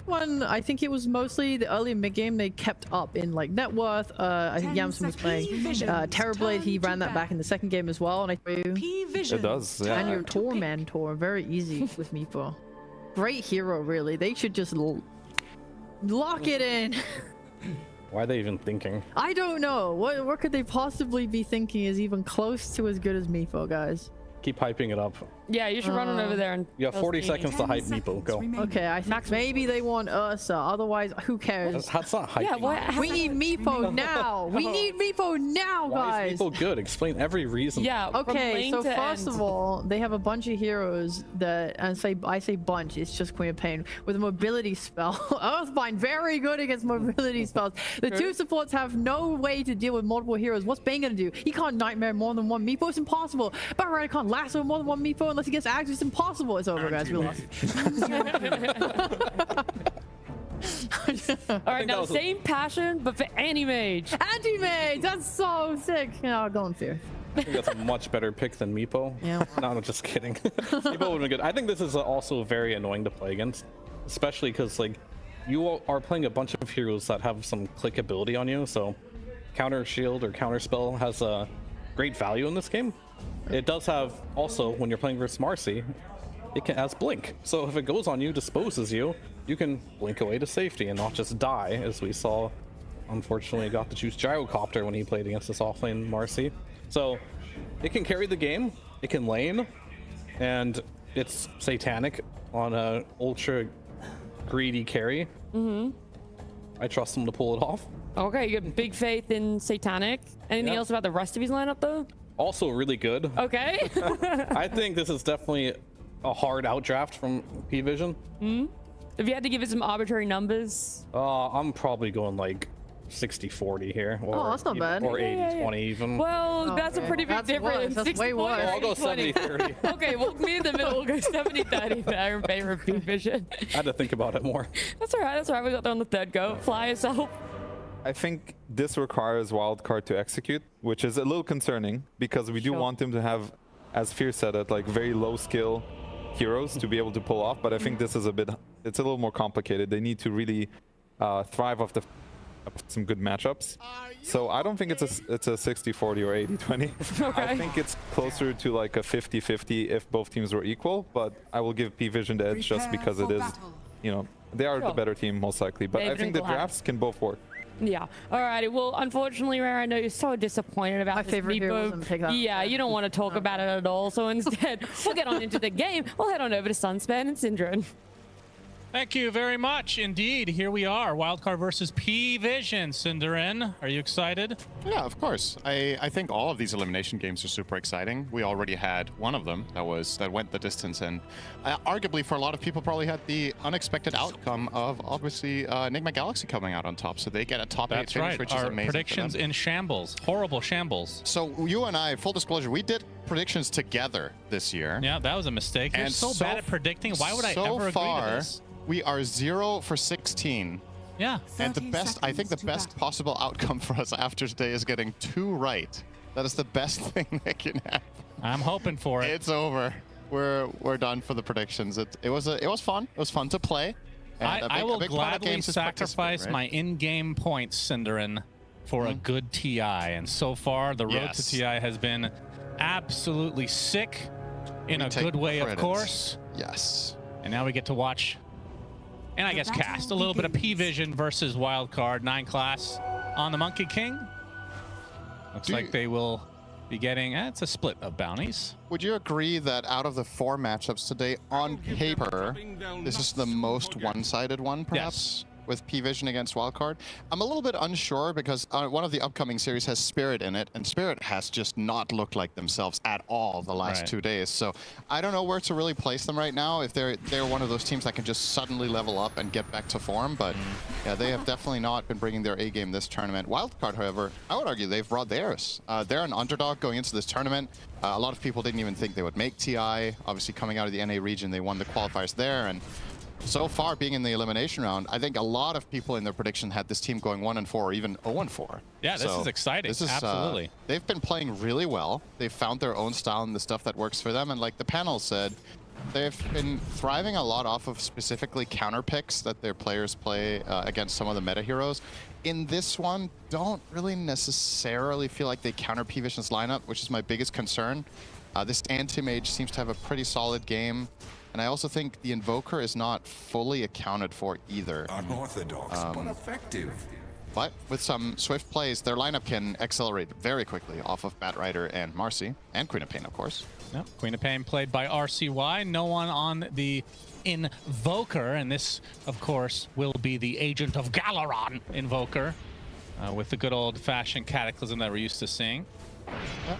one, I think it was mostly the early mid game they kept up in like net worth. I think Yamson was playing Terrorblade. He ran that back in the second game as well, and I Pvision. It does. Yeah. And your Tormentor, very easy with Meepo. Great hero, really. They should just lock it in. Why are they even thinking? I don't know. What could they possibly be thinking is even close to as good as Meepo, guys? Keep hyping it up. Yeah, you should run on over there and. You have 40 seconds to hype Meepo. Go. Okay, I think maybe they want Ursa. Otherwise, who cares? That's not hyping. Yeah, what? We need Meepo now. We need Meepo now, guys. Why is Meepo good? Explain every reason. Yeah. Okay, so first of all, they have a bunch of heroes that, and I say bunch, it's just Queen of Pain with a mobility spell. Earthbind, very good against mobility spells. The two supports have no way to deal with multiple heroes. What's Bane gonna do? He can't nightmare more than one Meepo. It's impossible. Barrett can't lasso more than one Meepo unless he gets Axe. It's impossible. It's over, guys. We lost. All right, now same passion, but for anti-mage. Anti-mage, that's so sick. No, going fear. I think that's a much better pick than Meepo. Yeah. No, I'm just kidding. Meepo would have been good. I think this is also very annoying to play against, especially because like you are playing a bunch of heroes that have some click ability on you. So counter shield or counter spell has a great value in this game. It does have also, when you're playing versus Marcy, it has blink. So if it goes on you, disposes you, you can blink away to safety and not just die, as we saw. Unfortunately, got to choose Gyrocopter when he played against this offlane Marcy. So it can carry the game, it can lane, and it's satanic on a ultra greedy carry. I trust him to pull it off. Okay, you got big faith in Satanic. Anything else about the rest of his lineup, though? Also really good. Okay. I think this is definitely a hard outdraft from Pvision. If you had to give it some arbitrary numbers. I'm probably going like 60-40 here. Or, that's not bad. Or 80-20 even. Well, that's a pretty big difference. That's way worse. I'll go 70-30. Okay, well, me in the middle will go 70-30 there in favor of Pvision. I had to think about it more. That's all right. That's all right. We got there on the third go. Fly yourself. I think this requires Wildcard to execute, which is a little concerning because we do want him to have, as Fear said it, like very low skill heroes to be able to pull off. But I think this is it's a little more complicated. They need to really thrive off some good matchups. So I don't think it's a 60-40 or 80-20. Okay. I think it's closer to like a 50-50 if both teams were equal. But I will give Pvision the edge just because it is, you know, they are the better team most likely. But I think the drafts can both work. Yeah. Alrighty. Well, unfortunately, Rare, I know you're so disappointed about My this favorite hero wasn't picked up. Yeah, you don't want to talk about it at all. So instead, we'll get on into the game. We'll head on over to Sunspan and Syndrome. Thank you very much indeed. Here we are, Wildcard versus Pvision. Cinderin, are you excited? Yeah, of course. I think all of these elimination games are super exciting. We already had one of them that went the distance, and arguably for a lot of people probably had the unexpected outcome of obviously Enigma Galaxy coming out on top, so they get a top 8 finish, which is Our amazing. predictions in shambles, horrible shambles. So you and I, full disclosure, we did predictions together this year. Yeah, that was a mistake. You're And so bad at predicting. Why would I ever agree to this? We are 0 for 16. Yeah. And I think the best possible outcome for us after today is getting 2 right. That is the best thing that can happen. I'm hoping for it. It's over. We're done for the predictions. It was fun. It was fun to play. And I will gladly sacrifice my in-game points, Cinderin, for a good TI. And so far, the road to TI has been absolutely sick in a good way, of course. Yes. And now we get to watch, and I guess cast, a little bit of Pvision versus Wildcard 9 class on the Monkey King. Looks like they will be getting, it's a split of bounties. Would you agree that out of the 4 matchups today, on paper, this is the most one-sided one, perhaps? Yes. With Pvision against Wildcard? I'm a little bit unsure because one of the upcoming series has Spirit in it, and Spirit has just not looked like themselves at all the last 2 days. So I don't know where to really place them right now, if they're one of those teams that can just suddenly level up and get back to form. But yeah, they have definitely not been bringing their A game this tournament. Wildcard, however, I would argue they've brought theirs. They're an underdog going into this tournament. A lot of people didn't even think they would make TI. Obviously, coming out of the NA region, they won the qualifiers there. And so far, being in the elimination round, I think a lot of people in their prediction had this team going 1-4 or even 0-4. Yeah, this is exciting. This is, absolutely. They've been playing really well. They've found their own style and the stuff that works for them. And like the panel said, They've been thriving a lot off of specifically counter picks that their players play against some of the meta heroes. In this one, don't really necessarily feel like they counter Pvision's lineup, which is my biggest concern. This anti-mage seems to have a pretty solid game. And I also think the Invoker is not fully accounted for either. Unorthodox, but effective. But with some swift plays, their lineup can accelerate very quickly off of Batrider and Marcy, and Queen of Pain, of course. Yep. Queen of Pain played by RCY. No one on the Invoker, and this, of course, will be the Agent of Galaron Invoker, with the good old-fashioned Cataclysm that we're used to seeing. Yep.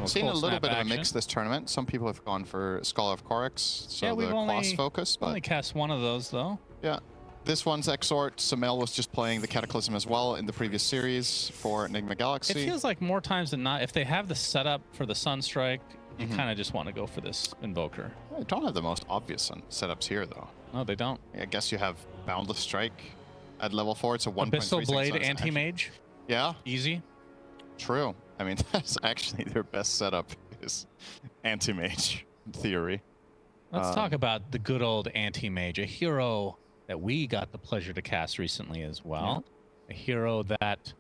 Seen a little bit of a mix this tournament. Some people have gone for Scholar of Corex, so yeah, the cross focus. But only cast one of those, though. Yeah. This one's Exort. Samel was just playing the Cataclysm as well in the previous series for Enigma Galaxy. It feels like more times than not, if they have the setup for the Sunstrike, you kind of just want to go for this Invoker. They don't have the most obvious setups here, though. No, they don't. I guess you have Boundless Strike at level 4. It's a 1.36. Abyssal Blade Anti-Mage. Yeah. Easy. True. I mean, that's actually their best setup is Anti-Mage, in theory. Let's talk about the good old Anti-Mage, a hero that we got the pleasure to cast recently as well. Yeah. A hero that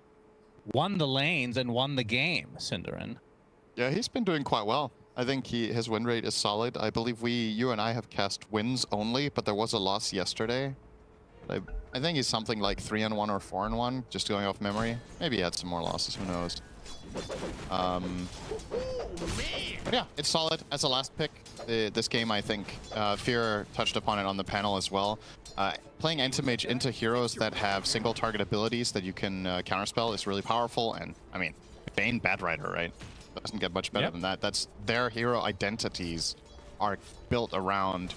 won the lanes and won the game, Cinderin. Yeah, he's been doing quite well. I think his win rate is solid. I believe you and I have cast wins only, but there was a loss yesterday. I think he's something like 3-1 or 4-1, just going off memory. Maybe he had some more losses, who knows. But yeah, it's solid as a last pick. This game, I think, Fear touched upon it on the panel as well. Playing Anti-Mage into heroes that have single target abilities that you can counterspell is really powerful. And I mean, Bane Batrider, right? Doesn't get much better than that. That's their hero identities are built around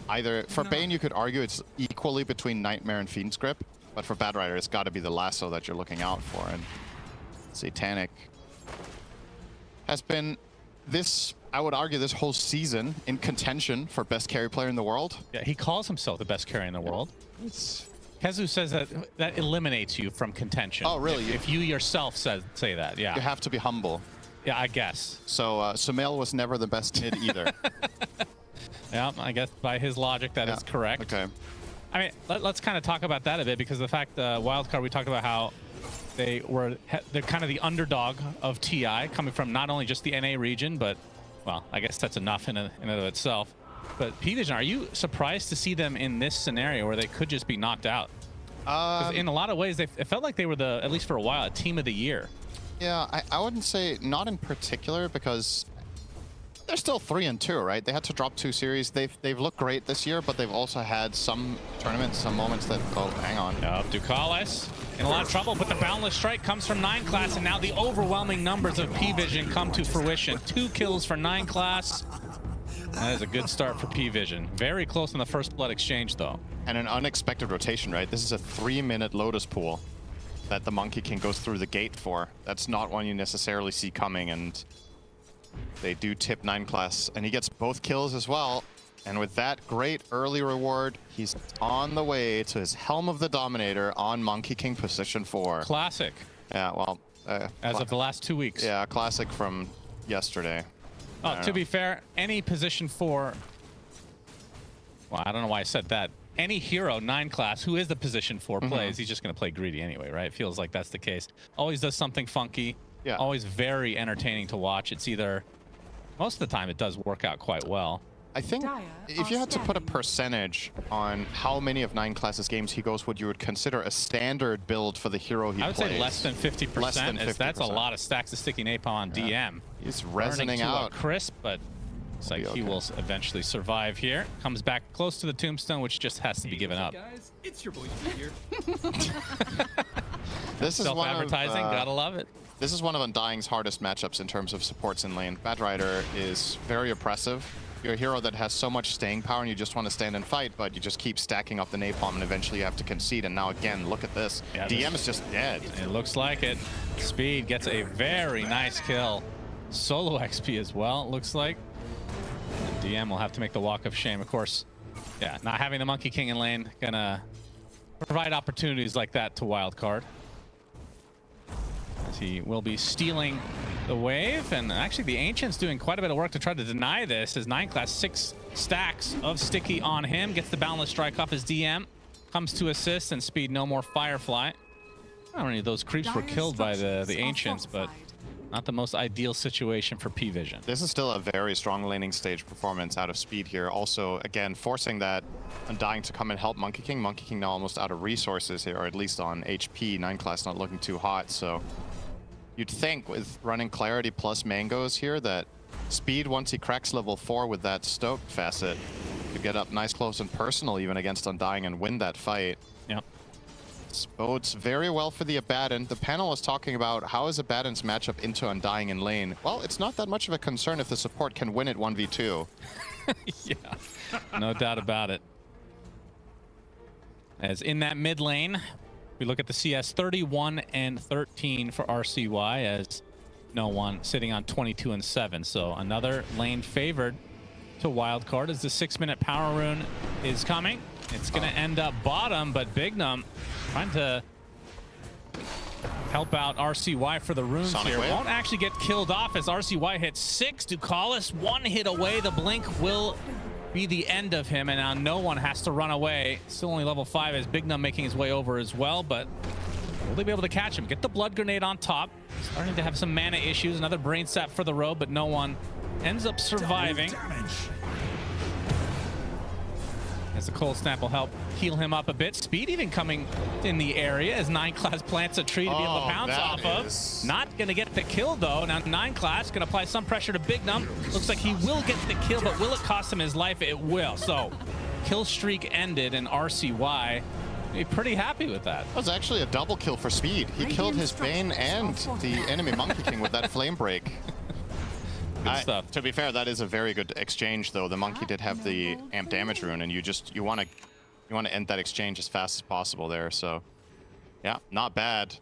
either. For Bane, you could argue it's equally between Nightmare and Fiend's Grip, but for Batrider, it's got to be the lasso that you're looking out for. And Satanic has been I would argue, this whole season in contention for best carry player in the world. Yeah, he calls himself the best carry in the world. Kezu says that eliminates you from contention. Oh, really? If you yourself say that, yeah. You have to be humble. Yeah, I guess. So Sumail was never the best mid either. Yeah, I guess by his logic, that is correct. Okay. I mean, let's kind of talk about that a bit, because the fact Wildcard, we talked about how they're kind of the underdog of TI, coming from not only just the NA region, but, well, I guess that's enough in and of itself. But Pvision, are you surprised to see them in this scenario where they could just be knocked out? 'Cause in a lot of ways, it felt like they were at least for a while, a team of the year. Yeah, I wouldn't say not in particular, because they're still 3-2, right? They had to drop 2 series. They've looked great this year, but they've also had some tournaments, some moments that, oh, hang on. Ducalis in a lot of trouble, but the Boundless Strike comes from 9 class, and now the overwhelming numbers of Pvision come to fruition. 2 kills for 9 class. That is a good start for Pvision. Very close in the first blood exchange, though. And an unexpected rotation, right? This is a 3-minute Lotus pool that the Monkey King goes through the gate for. That's not one you necessarily see coming, and they do tip 9 class, and he gets both kills as well. And with that great early reward, he's on the way to his Helm of the Dominator on Monkey King position 4. Classic. Yeah, well... as of the last 2 weeks. Yeah, classic from yesterday. Oh, to be fair, any position 4... Well, I don't know why I said that. Any hero 9 class who is the position 4 plays, he's just going to play greedy anyway, right? It feels like that's the case. Always does something funky. Yeah. Always very entertaining to watch. It's either... Most of the time, it does work out quite well. I think if you had to put a percentage on how many of 9 classes games he goes, what you would consider a standard build for the hero he plays. I would say less than 50%. Less than 50%. That's a lot of stacks of sticky napalm on DM. He's resonating out. Crisp, but it's like he will eventually survive here. Comes back close to the tombstone, which just has to be given up. Guys, it's your boy here. This is self-advertising. Gotta love it. This is one of Undying's hardest matchups in terms of supports in lane. Batrider is very oppressive. You're a hero that has so much staying power and you just want to stand and fight, but you just keep stacking up the napalm and eventually you have to concede. And now again, look at this. Yeah, DM is just dead. It looks like it. Speed gets a very nice kill. Solo XP as well, it looks like. And DM will have to make the walk of shame, of course. Yeah, not having the Monkey King in lane gonna provide opportunities like that to Wildcard, as he will be stealing the wave, and actually the Ancient's doing quite a bit of work to try to deny this. His 9 class 6 stacks of sticky on him, gets the boundless strike off his DM, comes to assist, and speed no more Firefly. I don't know, any of those creeps were killed by the Ancients, but not the most ideal situation for Pvision. This is still a very strong laning stage performance out of speed here. Also, again, forcing that Undying to come and help Monkey King. Monkey King now almost out of resources here, or at least on HP. 9 class not looking too hot, so you'd think with running Clarity plus Mangoes here that speed, once he cracks level 4 with that Stoke facet, could get up nice, close, and personal even against Undying and win that fight. Yep. This bodes very well for the Abaddon. The panel was talking about how is Abaddon's matchup into Undying in lane. Well, it's not that much of a concern if the support can win it 1v2. Yeah, no doubt about it. As in that mid lane, we look at the CS 31 and 13 for RCY, as no one sitting on 22 and 7. So another lane favored to Wildcard as the 6-minute power rune is coming. It's going to end up bottom, but Bignum trying to help out RCY for the runes Sonic here. Wave. Won't actually get killed off as RCY hits 6. Ducalis 1 hit away. The blink will be the end of him, and now no one has to run away. Still only level 5 as Bignum making his way over as well, but will they be able to catch him? Get the blood grenade on top. Starting to have some mana issues. Another brain sap for the road, but no one ends up surviving. As the cold snap will help heal him up a bit. Speed even coming in the area as 9 class plants a tree to be able to pounce off of. Not going to get the kill though. Now 9 class going to apply some pressure to Bignum. Looks like he will get the kill, but will it cost him his life? It will. So kill streak ended, and RCY be pretty happy with that. That was actually a double kill for Speed. He killed his Bane and the enemy Monkey King with that flame break. Good stuff. To be fair, that is a very good exchange, though. The Monkey did have the amp damage rune, and you want to end that exchange as fast as possible there. So, yeah, not bad.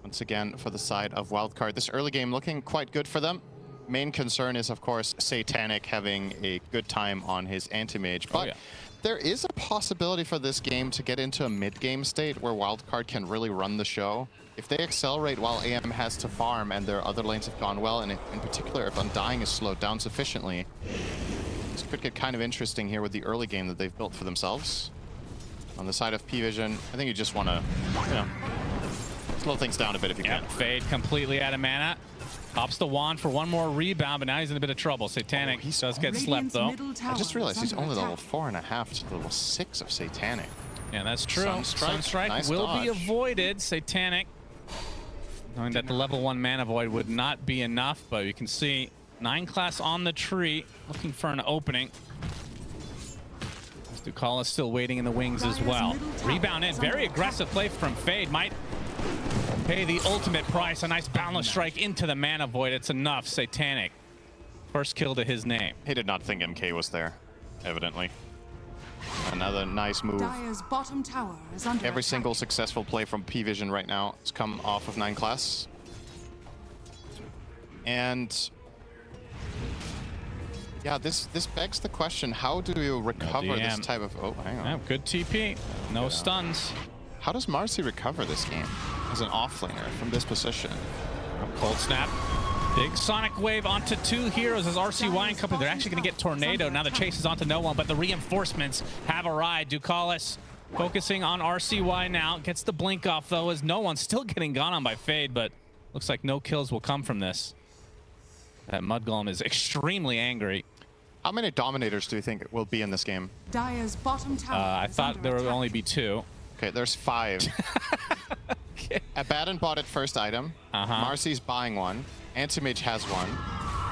Once again, for the side of Wildcard, this early game looking quite good for them. Main concern is, of course, Satanic having a good time on his anti-mage, but there is a possibility for this game to get into a mid-game state where Wildcard can really run the show. If they accelerate while AM has to farm and their other lanes have gone well, and in particular if Undying is slowed down sufficiently, this could get kind of interesting here with the early game that they've built for themselves. On the side of Pvision, I think you just want to, slow things down a bit if you can. Fade completely out of mana. Pops the wand for one more rebound, but now he's in a bit of trouble. Satanic does get slept, though. I just realized he's only level 4.5 to level 6 of Satanic. Yeah, that's true. Sunstrike nice will dodge. be avoided. Satanic, knowing that the level 1 mana void would not be enough, but you can see 9 class on the tree, looking for an opening. Ducalis still waiting in the wings as well. Rebound in, very aggressive play from Fade. Might pay the ultimate price. A nice boundless strike into the mana void. It's enough. Satanic, first kill to his name. He did not think MK was there, evidently. Another nice move. Dire's bottom tower is under Every attack. single successful play from Pvision right now has come off of 9 class. And yeah, this begs the question, how do you recover this type of... Oh, hang on. Yeah, good TP. No stuns. How does Marcy recover this game as an offlaner from this position? Cold snap. Big sonic wave onto 2 heroes as RCY and company. They're actually going to get Tornado. Now the chase is onto no one, but the reinforcements have arrived. Ducalis focusing on RCY now. Gets the blink off, though, as no one's still getting gone on by Fade, but looks like no kills will come from this. That Mud Golem is extremely angry. How many Dominators do you think will be in this game? Dire's bottom tower I is thought under there would attack. only be 2. Okay, there's 5. Okay. Abaddon bought it first item. Marcy's buying one. Anti-Mage has one.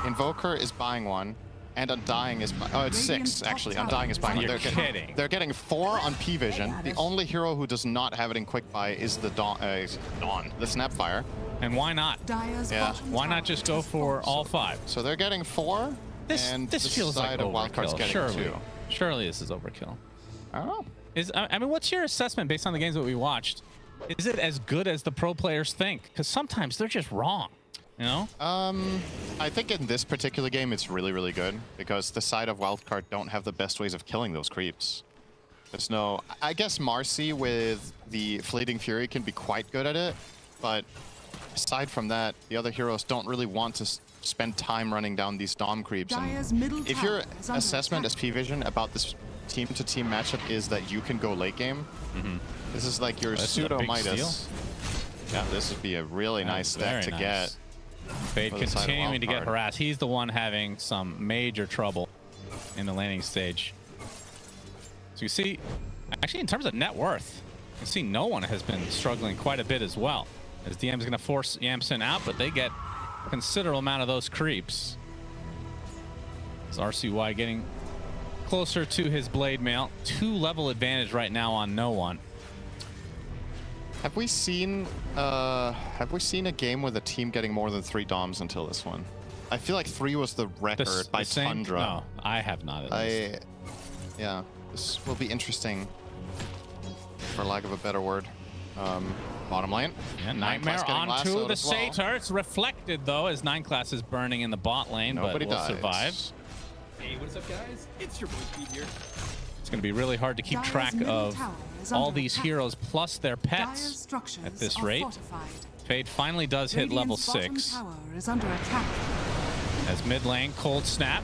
Invoker is buying one. And Undying is... Oh, it's 6, actually. Undying is buying one. You're kidding. They're getting 4 on Pvision. The only hero who does not have it in quick buy is the Dawn, the Snapfire. And why not? Dire's Yeah. bottom Why tower not just go for all 5? So they're getting 4. And This the feels like side of Wildcard's overkill. getting Surely. 2. Surely this is overkill. I don't know. I mean, what's your assessment based on the games that we watched? Is it as good as the pro players think? Because sometimes they're just wrong, you know? I think in this particular game, it's really, really good because the side of Wildcard don't have the best ways of killing those creeps. There's no... I guess Marcy with the Fleeting Fury can be quite good at it, but aside from that, the other heroes don't really want to spend time running down these Dom creeps. Dire's And middle if tower your is under assessment as attack. Pvision about this team-to-team matchup is that you can go late game, this is like your This is a pseudo big Midas. Yeah, this would be a really nice very step to nice. get. Fade for the side of continuing to get Wildcard. harassed. He's the one having some major trouble in the landing stage. So you see, actually in terms of net worth, you see no one has been struggling quite a bit as well. As DM is going to force Yamsen out, but they get a considerable amount of those creeps. As RCY getting closer to his blade mail. 2-level advantage right now on no one. Have we seen a game with a team getting more than 3 Doms until this one? I feel like 3 was the record by same? Tundra. No, I have not at least. Yeah, this will be interesting, for lack of a better word. Bottom lane. Yeah, Nine Nightmare Class getting onto lassoed the as well. Satyr. It's reflected though as 9 Class is burning in the bot lane, Nobody but will dies. survive. Hey, what's up, guys? It's your boy Pete here. It's going to be really hard to keep Dire's track middle of tower is all under these attack. heroes plus their Dire's pets structures at this are rate. fortified. Fade finally does hit level Radiant's bottom 6 tower is under attack. as mid lane cold snap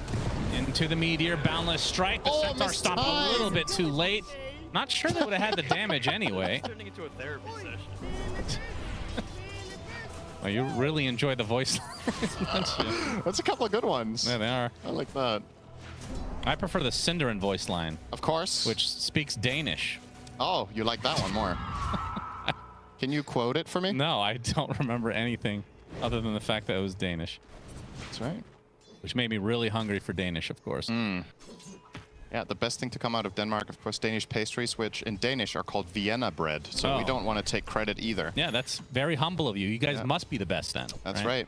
into the meteor boundless strike. The Centaur missed stopped a time. little bit too late. Not sure they would have had the damage anyway. Turning into a therapy session. Well, you really enjoy the voice lines, don't you? That's a couple of good ones. Yeah, they are. I like that. I prefer the Cinderin voice line, Of course. which speaks Danish. Oh, you like that one more. Can you quote it for me? No, I don't remember anything other than the fact that it was Danish, That's right. which made me really hungry for Danish, of course. Yeah, the best thing to come out of Denmark, of course, Danish pastries, which in Danish are called Vienna bread. So we Oh. don't want to take credit either. Yeah, that's very humble of you. You guys Yeah. must be the best then. That's right.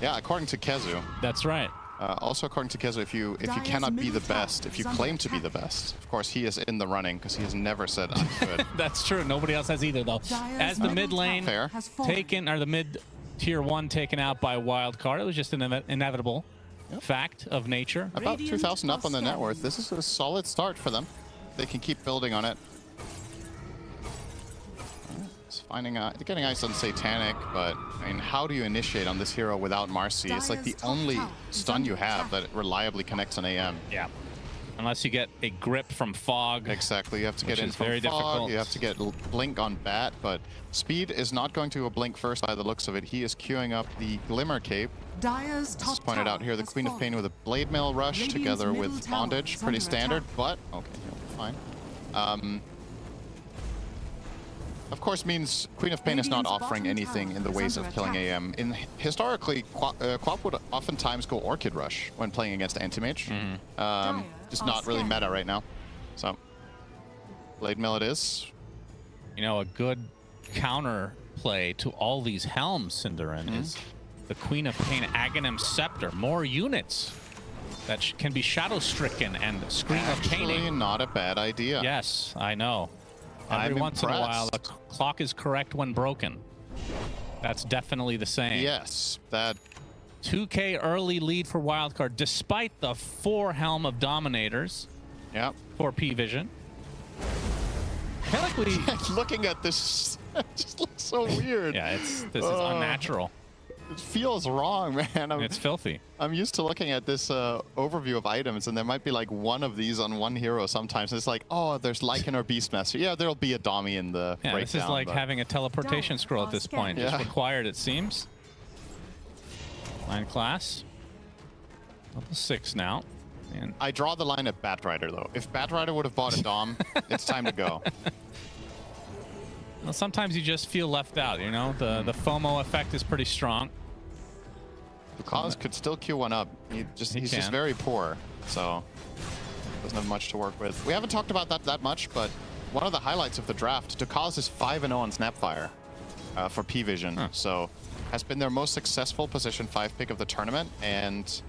Yeah, according to Kezu. That's right. Also, according to Kezu, if you Dire's cannot be the middle tower best, if you is under claim to be the attack. best, of course, he is in the running because he has never said I'm good. That's true. Nobody else has either, though. Dire's As the middle mid lane tower Fair. has fallen. taken, or the mid tier 1 taken out by Wildcard, it was just an inevitable fact of nature. About Radiant 2,000 up are on the net worth. scanning. This is a solid start for them. They can keep building on it. It's getting ice on Satanic, but I mean, how do you initiate on this hero without Marcy? It's like the Dire's top only tower is stun under you have attack. that reliably connects on AM. Yeah. Unless you get a grip from Fog. Exactly. You have to Which get in is from very Fog. difficult. You have to get Blink on Bat, but Speed is not going to go Blink first by the looks of it. He is queuing up the Glimmer Cape. Dire's As top pointed tower out here, the has Queen of fallen. Pain with a Blade Mail Rush Radiant's together middle with tower Bondage. is Pretty under standard, attack. but okay, he'll be fine. Of course, means Queen of Pain is not Radiant's offering bottom anything tower in the is ways of under killing attack. AM. Historically, Quap would oftentimes go Orchid Rush when playing against Anti-Mage. Just are not really scanning. meta right now. So, Blade Mail it is. You know, a good counter play to all these helms, Cinderin, is the Queen of Pain Aghanim Scepter. More units that can be shadow stricken and scream of Actually, paining. not a bad idea. Yes, I know. Every I'm once in a while, the impressed. clock is correct when broken. That's definitely the same. Yes, that 2K early lead for Wildcard, despite the 4 Helm of Dominators yeah. for Pvision. I feel like we... Looking at this, it just looks so weird. Yeah, this is unnatural. It feels wrong, man. It's filthy. I'm used to looking at this overview of items, and there might be like one of these on one hero sometimes. It's like, oh, there's Lycan or Beastmaster. Yeah, there'll be a Dommy in the Yeah, breakdown. this is like but- having a teleportation Dire scroll at are this point. scanning. Just Yeah. required, it seems. 9 class. Level 6 now. And I draw the line at Batrider, though. If Batrider would have bought a Dom, it's time to go. well, sometimes you just feel left out, you know? The FOMO effect is pretty strong. Because could still queue one up. He's just can. very poor, so doesn't have much to work with. We haven't talked about that much, but one of the highlights of the draft, Dukaz is 5-0 on Snapfire for Pvision, so has been their most successful position 5 pick of the tournament, and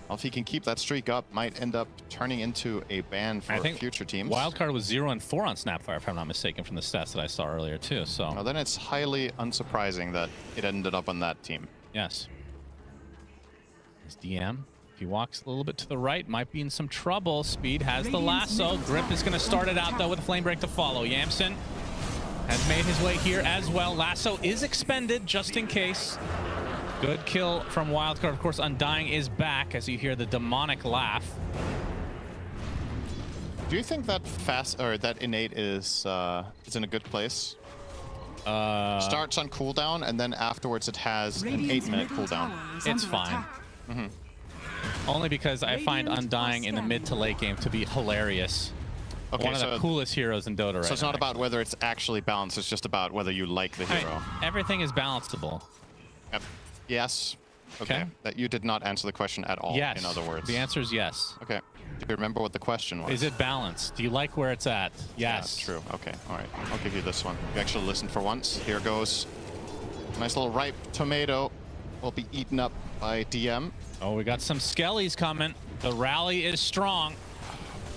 well, if he can keep that streak up, might end up turning into a ban for I think future teams. Wildcard was 0-4 on Snapfire, if I'm not mistaken, from the stats that I saw earlier, too. So, Well, then it's highly unsurprising that it ended up on that team. yes. His DM, if he walks a little bit to the right, might be in some trouble. Speed has the Radiant's lasso. middle Grip is going to tower start it under out, though, attack. with a Flame Break to follow. Yamsen has made his way here as well. Lasso is expended just in case. Good kill from Wildcard. Of course, Undying is back as you hear the demonic laugh. Do you think that that innate is in a good place? Starts on cooldown, and then afterwards it has an 8-minute cooldown. It's fine. Only because I find Undying in the mid to late game to be hilarious. Okay, One of the coolest heroes in Dota right now. So it's not about whether it's actually balanced, it's just about whether you like the hero. Everything is balanceable. Yep. Yes. Okay. That you did not answer the question at all, Yes. in other words. The answer is yes. Okay. Do you remember what the question was? Is it balanced? Do you like where it's at? Yes. Yeah, true. Okay. All right. I'll give you this one. You actually listened for once. Here goes. Nice little ripe tomato will be eaten up by DM. Oh, we got some skellies coming. The rally is strong.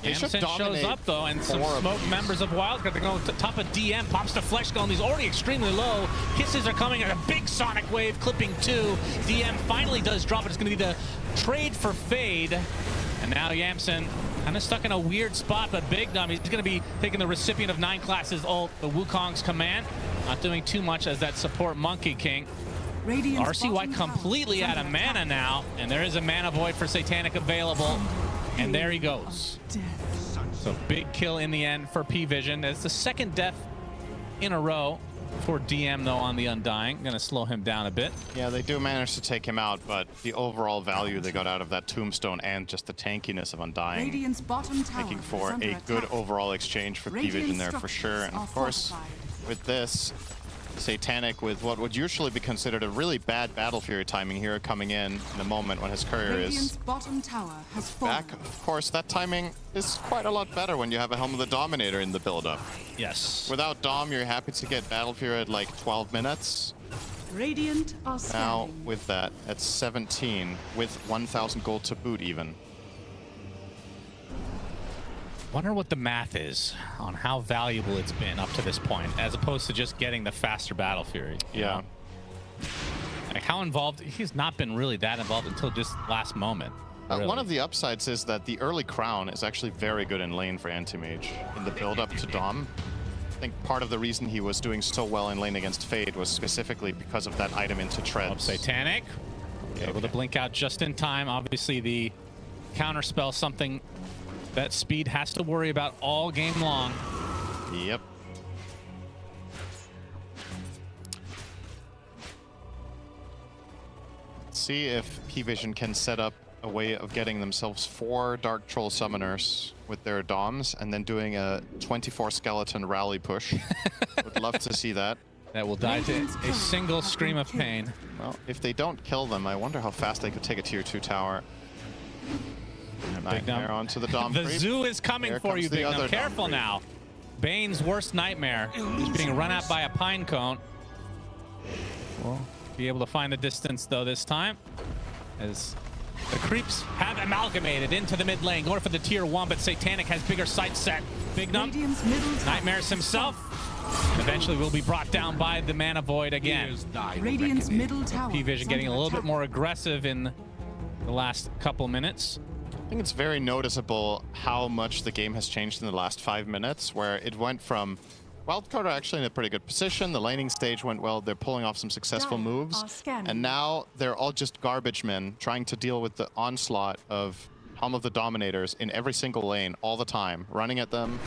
Yamson shows up though, and some smoke members of Wildcard. They're going to top of DM. Pops to Flex Golem. He's already extremely low. Kisses are coming at a big sonic wave, clipping 2. DM finally does drop it. It's going to be the trade for Fade. And now Yamson kind of stuck in a weird spot, but Big Dumb, he's going to be taking the recipient of 9 classes ult, the Wukong's command. Not doing too much as that support Monkey King. RCY completely out of mana now, and there is a mana void for Satanic available. And there he goes. So big kill in the end for Pvision. That's the second death in a row for DM though on the Undying. Gonna slow him down a bit. Yeah, they do manage to take him out, but the overall value they got out of that tombstone and just the tankiness of Undying, making for a good overall exchange for Pvision there for sure. And of course, with this, Satanic with what would usually be considered a really bad Battle Fury timing here, coming in the moment when his courier is back. Of course, that timing is quite a lot better when you have a Helm of the Dominator in the build-up. Yes. Without Dom, you're happy to get Battle Fury at like 12 minutes. Radiant are now with that at 17 with 1,000 gold to boot even. Wonder what the math is on how valuable it's been up to this point, as opposed to just getting the faster Battle Fury. Yeah. Like how involved, he's not been really that involved until just last moment. Really. One of the upsides is that the early crown is actually very good in lane for Anti-Mage in the build-up to Dom. I think part of the reason he was doing so well in lane against Fade was specifically because of that item into Treads. Satanic, able to blink out just in time. Obviously the counter spell, something that Speed has to worry about all game long. Yep. Let's see if Pvision can set up a way of getting themselves 4 Dark Troll Summoners with their Doms and then doing a 24 skeleton rally push. Would love to see that. That will die to a single scream of pain. Well, if they don't kill them, I wonder how fast they could take a tier 2 tower. Nightmare onto the Dom The creep. zoo is coming for you, Big Dumb. Careful now. Bane's worst nightmare is being run at by a pine cone. We'll be able to find the distance though this time, as the creeps have amalgamated into the mid lane, going for the tier 1, but Satanic has bigger sights set. Big Dumb, Nightmares himself, eventually will be brought down by the mana void again. Radiant's middle tower. Pvision getting a little bit more aggressive in the last couple minutes. I think it's very noticeable how much the game has changed in the last 5 minutes, where it went from Wildcard are actually in a pretty good position, the laning stage went well, they're pulling off some successful moves, and now they're all just garbage men trying to deal with the onslaught of Helm of the Dominators in every single lane all the time, running at them,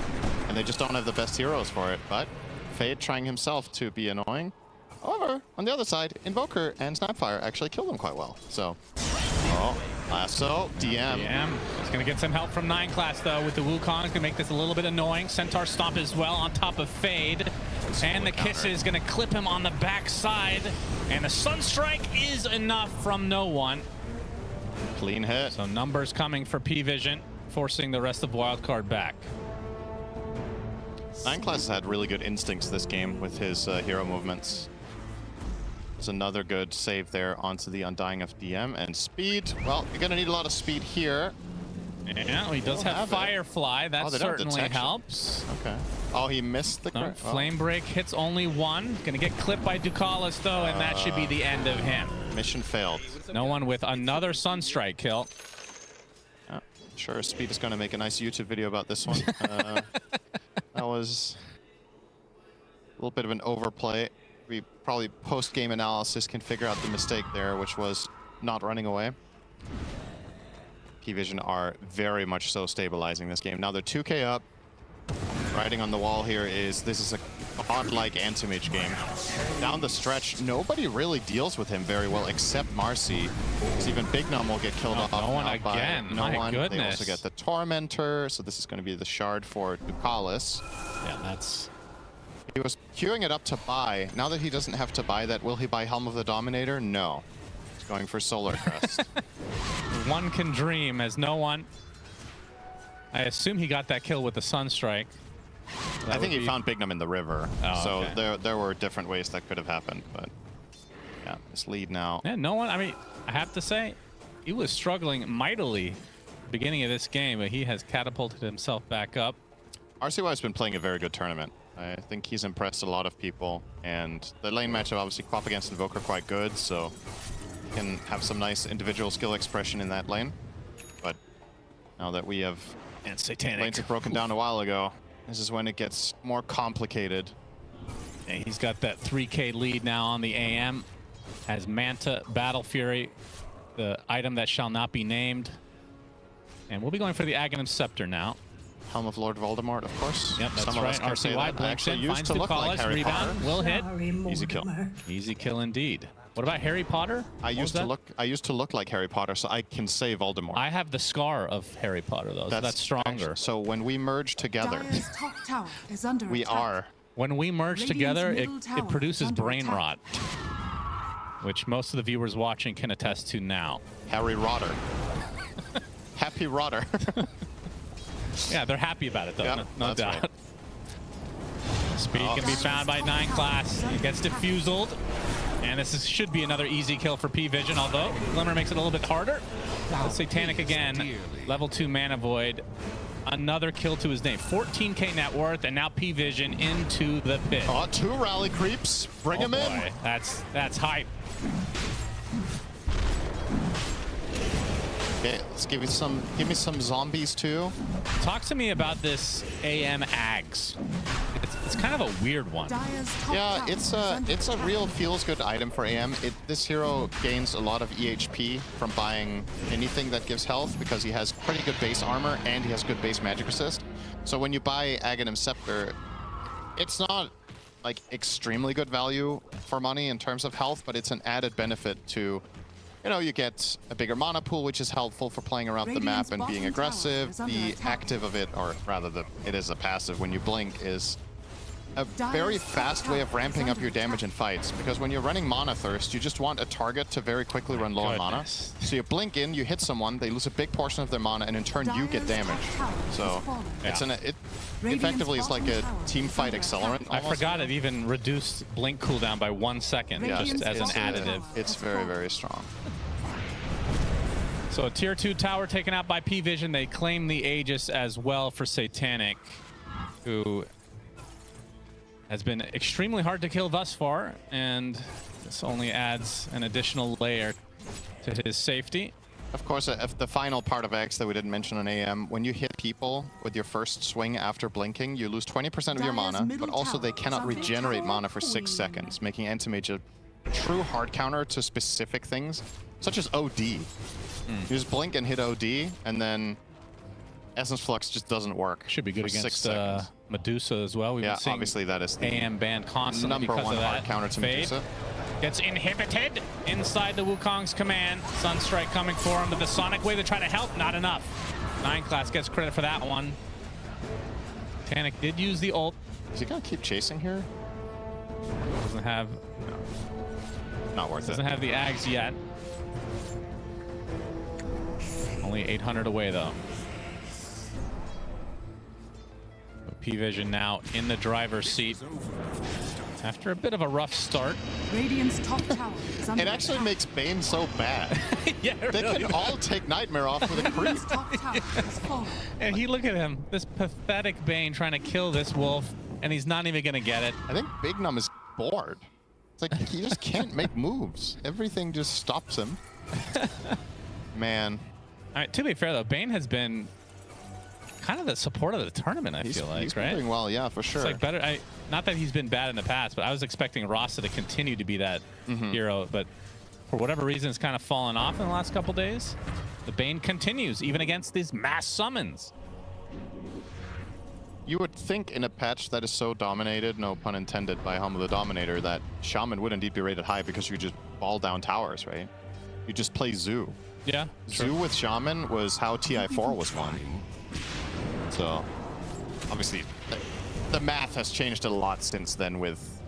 and they just don't have the best heroes for it. But Fade trying himself to be annoying. However, on the other side, Invoker and Snapfire actually kill them quite well. So, Lasso, DM. He's going to get some help from 9 class though with the Wukong. Going to make this a little bit annoying. Centaur Stomp as well on top of Fade. And the Kiss is going to clip him on the backside. And the Sunstrike is enough from no one. Clean hit. So numbers coming for Pvision, forcing the rest of Wildcard back. 9 class has had really good instincts this game with his hero movements. There's another good save there onto the Undying of DM. And speed, well, you're going to need a lot of speed here. Yeah, he does have Firefly. That certainly helps. Okay. Oh, he missed the... Flame Break hits only 1. Going to get clipped by Ducalis, though, and that should be the end of him. Mission failed. No one with another Sunstrike kill. Yeah, sure, Speed is going to make a nice YouTube video about this one. That was little bit of an overplay. We probably post-game analysis can figure out the mistake there, which was not running away. Pvision are very much so stabilizing this game. Now they're 2k up. Writing on the wall here is this is a godlike anti-mage game. Down the stretch, nobody really deals with him very well except Marcy. Because even Big Num will get killed off. No one again. My goodness. They also get the Tormentor, so this is going to be the shard for Ducalis. Yeah, that's... He was queuing it up to buy. Now that he doesn't have to buy that, will he buy Helm of the Dominator? No. He's going for Solar Crest. One can dream as no one... I assume he got that kill with the Sunstrike. I think he found Bignum in the river. Oh, so okay. there were different ways that could have happened, but yeah, this lead now. Yeah, no one, I mean, I have to say, he was struggling mightily beginning of this game, but he has catapulted himself back up. RCY has been playing a very good tournament. I think he's impressed a lot of people, and the lane matchup obviously Quap against Invoker quite good, so he can have some nice individual skill expression in that lane. But now that we have and Satanic lanes have broken down a while ago, this is when it gets more complicated. And he's got that 3k lead now on the AM. Has Manta, Battle Fury, the item that shall not be named. And we'll be going for the Aghanim Scepter now. Helm of Lord Voldemort, of course. Yep, that's Some of us right. can say RCY that. blinks Actually in, used finds to look like Ducalis, Harry rebound, Potter. will hit. Easy kill. Easy kill indeed. What about Harry Potter? I used to look like Harry Potter, so I can say Voldemort. I have the scar of Harry Potter though, so that's stronger. Actually, so when we merge together, Dire's top tower is under we attack. are. When we merge Radiant's together, middle it tower produces is under brain attack. rot, which most of the viewers watching can attest to now. Harry Rotter. Happy Rotter. Yeah, they're happy about it though, Yep, no that's doubt. right. Speed can be found by 9 class. It gets diffused. And this should be another easy kill for Pvision, although Glimmer makes it a little bit harder. Satanic again, level 2 Mana Void. Another kill to his name. 14k net worth, and now Pvision into the pit. Oh, 2 rally creeps. Bring him in. That's hype. Okay, let's give me some zombies too. Talk to me about this AM Ags. It's kind of a weird one. Dire's top Yeah, tower it's is under a attack. real feels good item for AM. This hero gains a lot of EHP from buying anything that gives health because he has pretty good base armor and he has good base magic resist. So when you buy Aghanim Scepter, it's not like extremely good value for money in terms of health, but it's an added benefit to, you know, you get a bigger mana pool, which is helpful for playing around the map and being aggressive. The active of it, or rather it is a passive when you blink, is a very fast way of ramping up your damage in fights, because when you're running Mana Thirst, you just want a target to very quickly run low on mana. So you blink in, you hit someone, they lose a big portion of their mana, and in turn you get damage. So it effectively is like a team fight accelerant. I forgot it even reduced blink cooldown by 1 second, just as an additive. It's very, very strong. So a tier 2 tower taken out by Pvision. They claim the Aegis as well for Satanic, who has been extremely hard to kill thus far, and this only adds an additional layer to his safety. Of course, the final part of X that we didn't mention on AM, when you hit people with your first swing after blinking, you lose 20% of your mana, but also they cannot regenerate mana for 6 seconds, making anti-mage a true hard counter to specific things, such as OD. You just blink and hit OD, and then Essence Flux just doesn't work. Should be good against Medusa as well. We've been seeing obviously that is the AM banned constantly because #1 of hard that. counter to Medusa. Gets inhibited inside the Wukong's command. Sunstrike coming for him, but the Sonic Wave to try to help, not enough. 9 class gets credit for that one. Tanic did use the ult. Is he gonna keep chasing here? Doesn't have... Not worth it. Doesn't have the Ags yet. Only 800 away though. Pvision now in the driver's seat after a bit of a rough start. Radiant's top tower is under It actually attack. makes Bane so bad. Yeah, They really can all take Nightmare off with a creep. Radiant's top tower has fallen. And look at him, this pathetic Bane trying to kill this wolf, and he's not even gonna get it. I think Big Num is bored. It's like he just can't make moves. Everything just stops him. Man. All right, to be fair though, Bane has been kind of the support of the tournament, I feel like, he's right? doing well, yeah, for sure. It's like better. Not that he's been bad in the past, but I was expecting Rasa to continue to be that hero, but for whatever reason, it's kind of fallen off in the last couple days. The Bane continues, even against these mass summons. You would think in a patch that is so dominated, no pun intended, by Helm of the Dominator, that Shaman would indeed be rated high because you just ball down towers, right? You just play Zoo. Yeah. Zoo with Shaman was how TI4 was won. So, obviously, the math has changed a lot since then with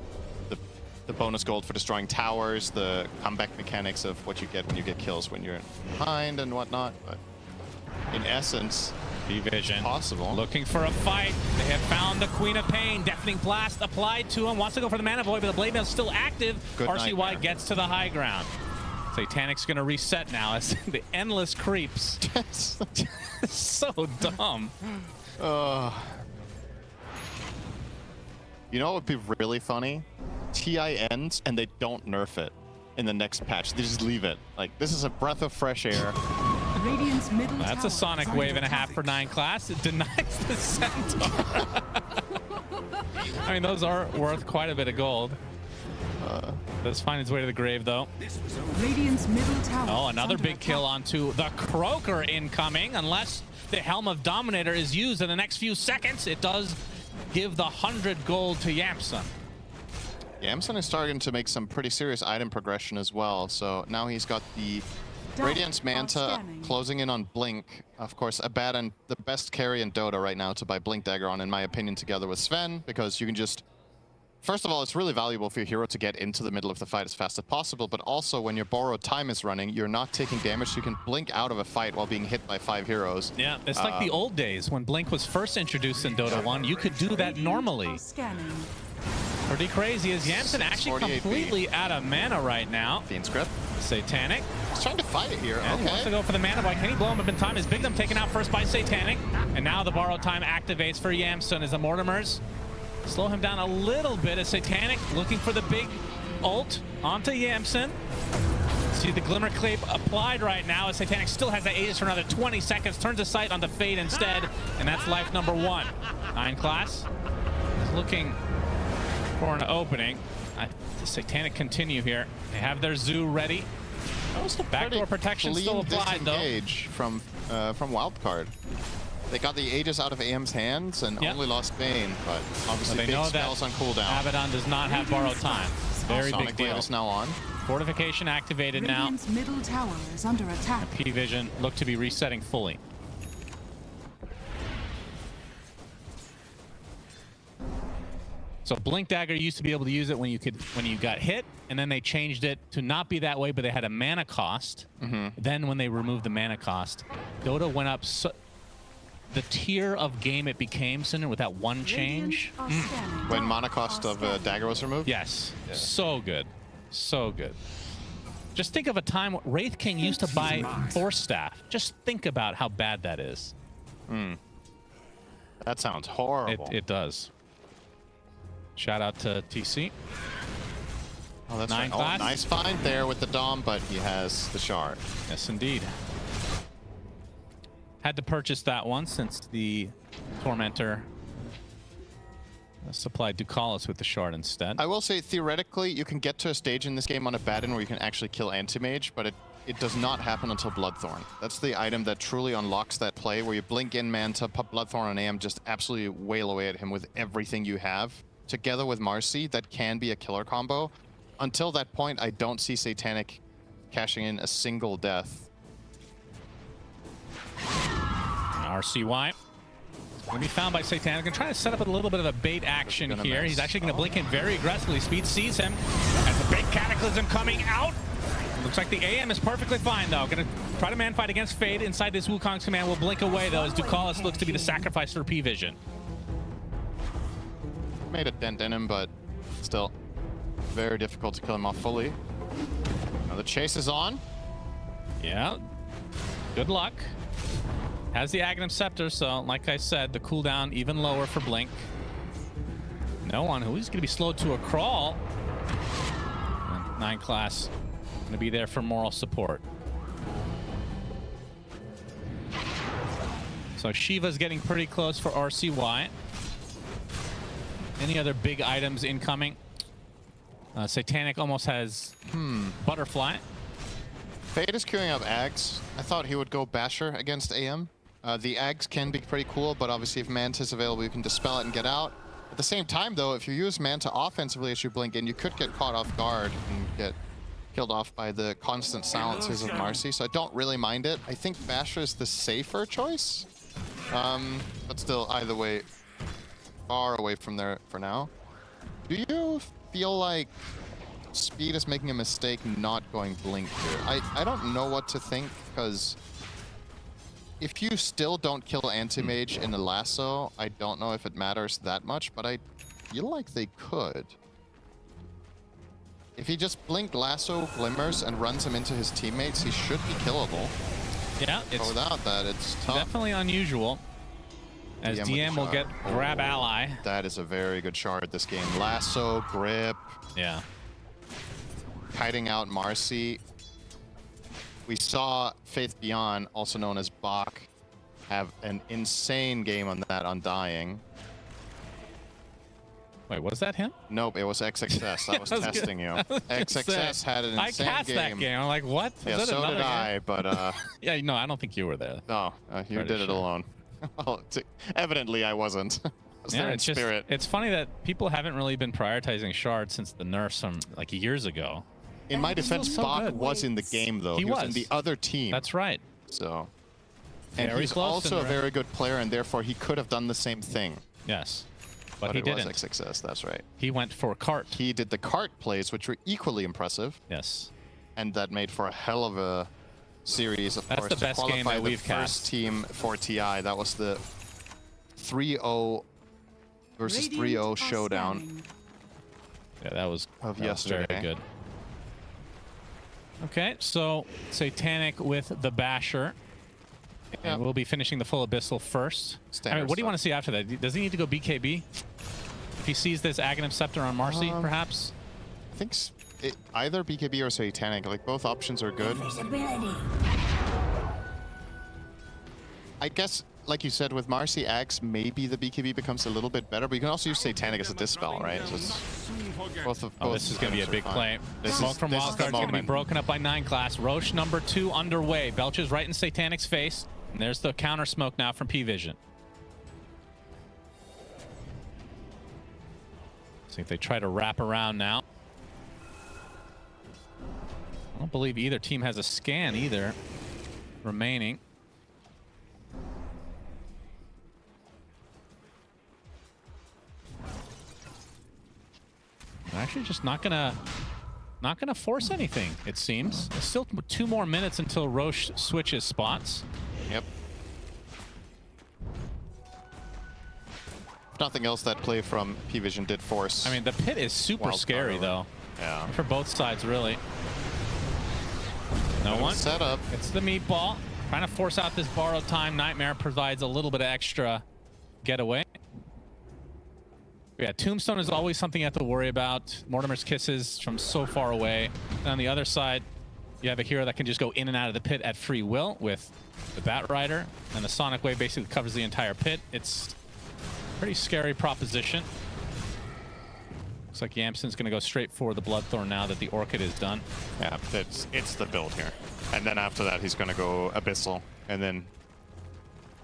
the bonus gold for destroying towers, the comeback mechanics of what you get when you get kills when you're behind and whatnot. But in essence, Pvision possible. Looking for a fight. They have found the Queen of Pain. Deafening Blast applied to him. Wants to go for the Mana Void, but the Blade Mail's still active. Good RCY nightmare. gets to the high ground. Satanic's going to reset now as the endless creeps. So dumb. You know what would be really funny? TI ends and they don't nerf it in the next patch. They just leave it. Like, this is a breath of fresh air. Radiant's middle That's tower a Sonic is wave under and a half attack. for 9 class. It denies the Centaur. I mean, those are worth quite a bit of gold. Does find its way to the grave, though. Radiant's middle tower. Oh, is another under big attack. kill onto the Croaker incoming. Unless the Helm of Dominator is used in the next few seconds, it does give the 100 gold to Yamson. Yamson is starting to make some pretty serious item progression as well. So now he's got the Dot Radiance are Manta scanning. closing in on Blink. Of course, Abaddon, the best carry in Dota right now to buy Blink Dagger on, in my opinion, together with Sven, because you can just... First of all, it's really valuable for your hero to get into the middle of the fight as fast as possible, but also when your borrowed time is running, you're not taking damage, so you can blink out of a fight while being hit by 5 heroes. Yeah, it's like the old days when Blink was first introduced in Dota 1. You could do that Radiant normally. are scanning. Pretty crazy. Is Yamson actually 48 completely out of mana right now? Fiend Script. Satanic. He's trying to fight it here. And he wants to go for the mana void. Can he blow him up in time? Is Big Them taken out first by Satanic? And now the borrowed time activates for Yamson as the Mortimers slow him down a little bit as Satanic looking for the big ult onto Yamson. See the Glimmer Clape applied right now as Satanic still has that Aegis for another 20 seconds. Turns his sight onto Fade instead, and that's life number 1. 9 class is looking for an opening. The Satanic continue here. They have their Zoo ready. Backdoor protection still applied though. Disengage from Wildcard. They got the Aegis out of AM's hands and only lost Bane, but obviously They big know that spells on cooldown. Abaddon does not have borrowed time. Very Sonic big deal. Wave is now on. Fortification activated now. Radiant's middle tower is under attack. Pvision look to be resetting fully. So Blink Dagger used to be able to use it when you got hit, and then they changed it to not be that way, but they had a mana cost. Then when they removed the mana cost, Dota went up the tier of game it became, Cinder, with that one change. Radiant are scanning. When Dot mana cost are of scanning. Dagger was removed? Yes, so good, so good. Just think of a time Wraith King used to buy Force Staff. Just think about how bad that is. That sounds horrible. It does. Shout out to TC. Oh, that's 9 right. class. Oh, nice find there with the Dom, but he has the shard. Yes, indeed. Had to purchase that one since the Tormentor supplied Ducalis with the shard instead. I will say, theoretically, you can get to a stage in this game on Abaddon where you can actually kill Anti-Mage, but it does not happen until Bloodthorn. That's the item that truly unlocks that play, where you blink in Manta, pop Bloodthorn on AM, just absolutely wail away at him with everything you have. Together with Marcy, that can be a killer combo. Until that point, I don't see Satanic cashing in a single death. RCY. Going to be found by Satanic. Going to try to set up a little bit of a bait action here. miss. He's actually going to blink in very aggressively. Speed sees him as the big Cataclysm coming out. Looks like the AM is perfectly fine, though. Going to try to man fight against Fade inside this Wukong's command. Will blink away, though, as Ducalis looks to be the sacrifice for Pvision. Made a dent in him, but still very difficult to kill him off fully. Now the chase is on. Yeah. Good luck. Has the Aghanim Scepter, so like I said, the cooldown even lower for Blink. No one who is going to be slowed to a crawl. And 9 class going to be there for moral support. So Shiva's getting pretty close for RCY. Any other big items incoming? Satanic almost has Butterfly. Fade is queuing up Ags. I thought he would go Basher against AM. The Ags can be pretty cool, but obviously if Manta is available, you can dispel it and get out. At the same time, though, if you use Manta offensively as you blink in, you could get caught off guard and get killed off by the constant silencers of Marcy, so I don't really mind it. I think Basher is the safer choice, but still, either way, far away from there for now. Do you feel like Speed is making a mistake not going blink here? I don't know what to think, because if you still don't kill Anti-Mage in the lasso, I don't know if it matters that much, but I feel like they could. If he just blink lasso glimmers and runs him into his teammates, he should be killable. Yeah, but without that, it's tough. Definitely unusual. As DM will get grab ally. That is a very good shard this game. Lasso, grip. Yeah. Kiting out Marcy. We saw Faith Beyond, also known as Bach, have an insane game on that Undying. Wait, was that him? Nope, it was XXS. I was testing you. XXS had an insane I cast game. that game. I'm like, what? Yeah, that so did I, game? but... yeah, no, I don't think you were there. No, you did it alone. Well, evidently I wasn't. I was there in spirit. It's funny that people haven't really been prioritizing shards since the nerfs from like years ago. In my defense, Bach was in the game, though. He was in the other team. That's right. So, and he's also a very good player, and therefore he could have done the same thing. Yes. But he it didn't. Was XXS, that's right. He went for cart. He did the cart plays, which were equally impressive. Yes. And that made for a hell of a series, of That's course, the to best qualify game that we've the cast. first team for TI. That was the 3-0 versus 3-0 showdown. Yeah, that was yesterday. Very good. Okay, so Satanic with the Basher. Yeah. And we'll be finishing the full Abyssal first. I mean, what do you want to see after that? Does he need to go BKB? If he sees this Aghanim Scepter on Marcy, perhaps? I think either BKB or Satanic. Like, both options are good. I guess, like you said, with Marcy Axe, maybe the BKB becomes a little bit better, but you can also use Satanic as a dispel, right? So it's This is going to be a big play. Smoke from Wildcard is going to be broken up by 9 class. Roche number 2 underway. Belches right in Satanic's face. And there's the counter smoke now from Pvision. See if they try to wrap around now. I don't believe either team has a scan either remaining. They're actually just not gonna force anything, it seems. There's still 2 more minutes until Roche switches spots. Yep. If nothing else, that play from Pvision did force. I mean, the pit is super scary, though. Yeah. For both sides, really. No one. Set up. It's the meatball. Trying to force out this borrowed time. Nightmare provides a little bit of extra getaway. Yeah, Tombstone is always something you have to worry about. Mortimer's Kisses from so far away. And on the other side, you have a hero that can just go in and out of the pit at free will with the Bat Rider. And the Sonic Wave basically covers the entire pit. It's a pretty scary proposition. Looks like Yamson's going to go straight for the Bloodthorn now that the Orchid is done. Yeah, it's the build here. And then after that, he's going to go Abyssal. And then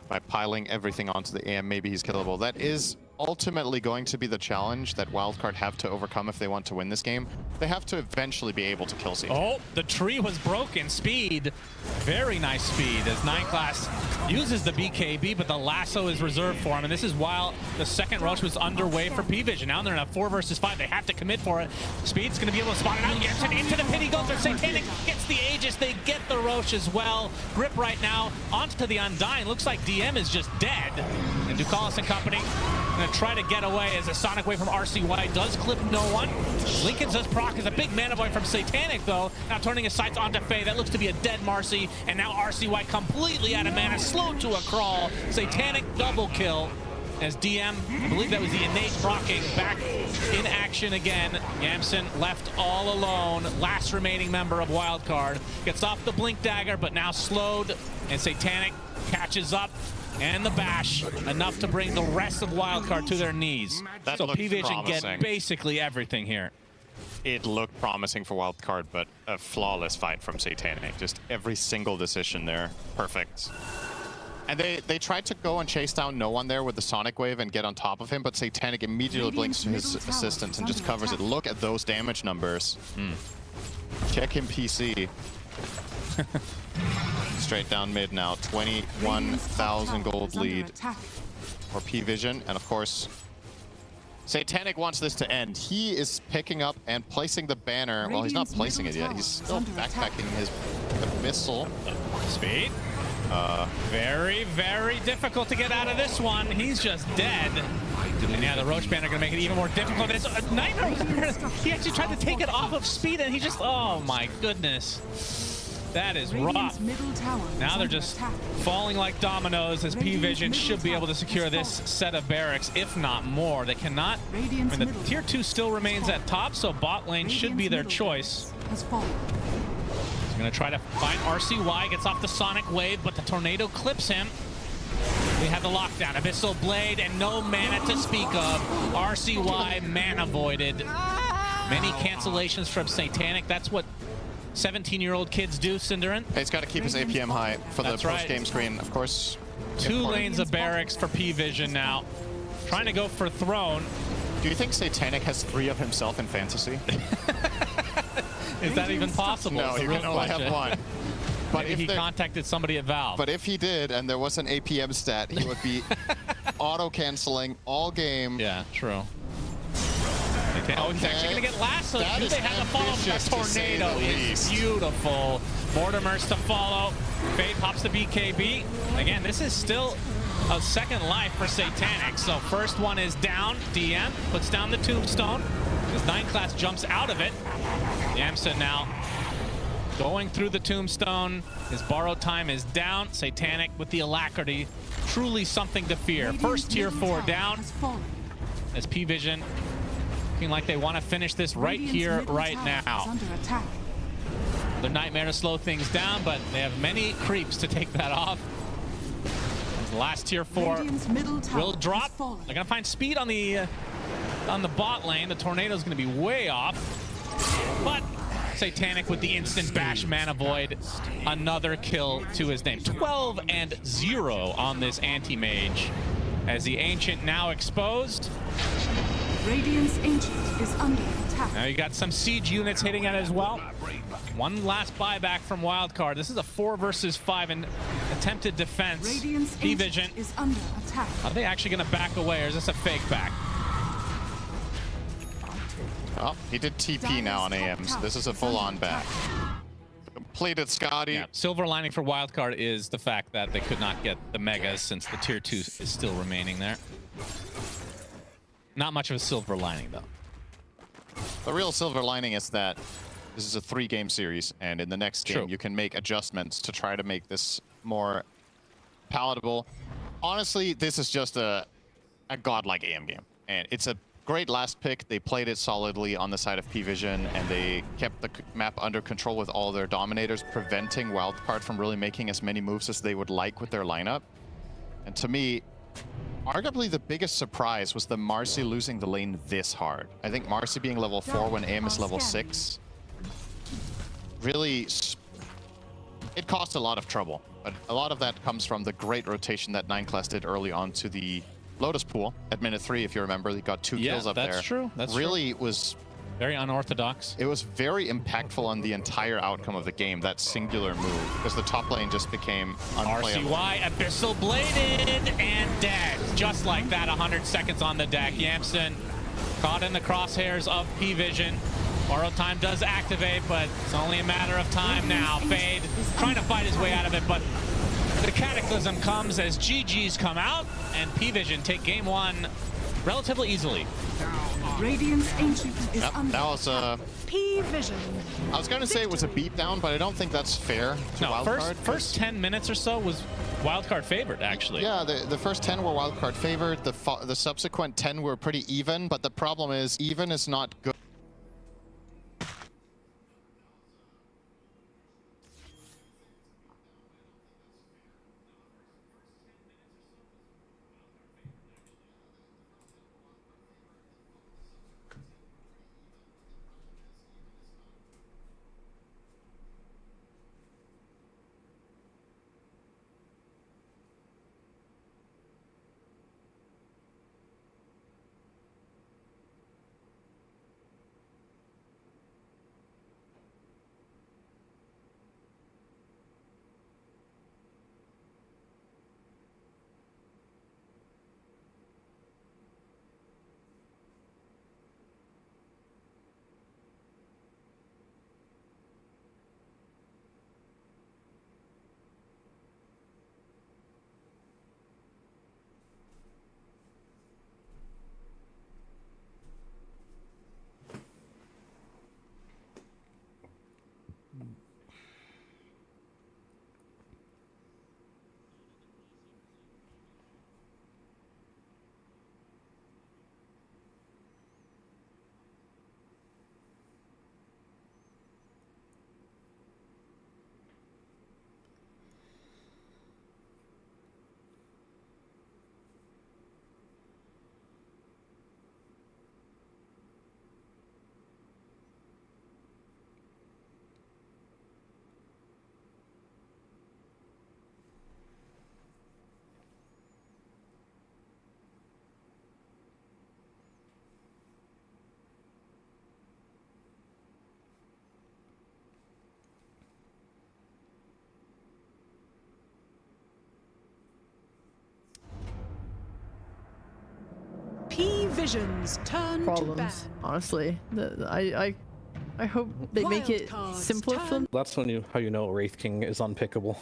by piling everything onto the AM, maybe he's killable. That is ultimately going to be the challenge that Wildcard have to overcome if they want to win this game. They have to eventually be able to kill Satan. Oh, the tree was broken. Speed. Very nice speed as 9 class uses the BKB, but the lasso is reserved for him. And this is while the second rush was underway for Pvision. Now they're in a 4 versus 5. They have to commit for it. Speed's going to be able to spot it out. Yes, and into the pit he goes. Satanic gets the Aegis. They get the Roche as well. Grip right now onto the Undying. Looks like DM is just dead. And Ducalis and company going to try to get away as a Sonic Wave from RCY does clip no one. Lincoln does proc as a big mana boy from Satanic, though. Now turning his sights onto Faye. That looks to be a dead Marcy. And now RCY completely out of mana, slowed to a crawl. Satanic double kill as DM, I believe that was the innate procking, back in action again. Yamson left all alone. Last remaining member of Wildcard. Gets off the Blink Dagger, but now slowed. And Satanic catches up. and the bash, enough to bring the rest of Wildcard to their knees. That So looked Pvision get promising. basically everything here. It looked promising for Wildcard, but a flawless fight from Satanic. Just every single decision there, perfect. And they tried to go and chase down no one there with the Sonic Wave and get on top of him, but Satanic immediately blinks to his assistants and just covers it. Look at those damage numbers. Check him PC. Straight down mid now, 21,000 gold lead for Pvision, and of course, Satanic wants this to end. He is picking up and placing the banner. Well, he's not placing it yet. He's still backpacking his missile. Speed. Very, very difficult to get out of this one. He's just dead. And yeah, the Roach Band are going to make it even more difficult. It's Nightmare. He actually tried to take it off of Speed, and he just, oh my goodness. That is rough. Now they're just falling like dominoes as Pvision should be able to secure this set of barracks, if not more. They cannot. I mean, the tier 2 still remains at top, so bot lane should be their choice. He's going to try to find RCY, gets off the Sonic Wave, but the Tornado clips him. We have the lockdown, Abyssal Blade, and no mana to speak of. RCY mana voided. Many cancellations from Satanic. That's what 17-year-old kids do, Cinderin. He's got to keep his APM high for the post-game screen, of course. 2 lanes of barracks for Pvision now. Trying to go for Throne. Do you think Satanic has 3 of himself in Fantasy? Is that even possible? No, he can only have 1. But Maybe if he contacted somebody at Valve. But if he did, and there was an APM stat, he would be auto-canceling all game. Yeah, true. Oh, he's actually going to get lassoed. That is They have to follow ambitious, that to say the tornado. It's least. beautiful. Mortimer's to follow. Fade pops the BKB. Again, this is still a second life for Satanic. So first one is down. DM puts down the tombstone. His 9 class jumps out of it. Yamsa now going through the tombstone. His borrow time is down. Satanic with the alacrity. Truly something to fear. First tier 4 down. As Pvision looking like they want to finish this right here, right now. The Nightmare to slow things down, but they have many creeps to take that off. As the last tier 4 will drop. They're gonna find Speed on the bot lane. The Tornado's gonna be way off, but Satanic with the instant bash mana void. Another kill to his name. 12-0 on this anti-mage. As the Ancient now exposed. Radiant's Ancient is under attack. Now you got some siege units hitting it as well. One last buyback from Wildcard. This is a 4 versus 5 in attempted defense. Pvision is under attack. Are they actually going to back away, or is this a fake back? Oh, he did TP now on AM, so this is a full-on back. Completed Scotty. Yeah, silver lining for Wildcard is the fact that they could not get the Megas since the tier 2 is still remaining there. Not much of a silver lining, though. The real silver lining is that this is a 3-game series, and in the next game you can make adjustments to try to make this more palatable. Honestly, this is just a godlike AM game, and it's a great last pick. They played it solidly on the side of Pvision, and they kept the map under control with all their dominators, preventing Wildcard from really making as many moves as they would like with their lineup. And to me, arguably the biggest surprise was the Marcy losing the lane this hard. I think Marcy being level 4 when AM is level 6 really, it caused a lot of trouble. But a lot of that comes from the great rotation that 9 class did early on to the Lotus Pool at minute 3, if you remember. He got 2 kills up there. That's true. That's really was very unorthodox. It was very impactful on the entire outcome of the game, that singular move, because the top lane just became unplayable. RCY, Abyssal Bladed, and dead. Just like that, 100 seconds on the deck. Yamson caught in the crosshairs of Pvision. Borrow time does activate, but it's only a matter of time now. Fade trying to fight his way out of it, but the Cataclysm comes as GG's come out, and Pvision take game 1 relatively easily. Radiant's Ancient is under that was Pvision. I was going to say it was a beatdown, but I don't think that's fair to Wildcard. First 10 minutes or so was Wildcard favored, actually. Yeah, the first 10 were Wildcard favored. The subsequent 10 were pretty even, but the problem is even is not good. Pvision's turn to ban. problems. Honestly, I hope they make it Wildcard's simpler for them. That's when how you know Wraith King is unpickable.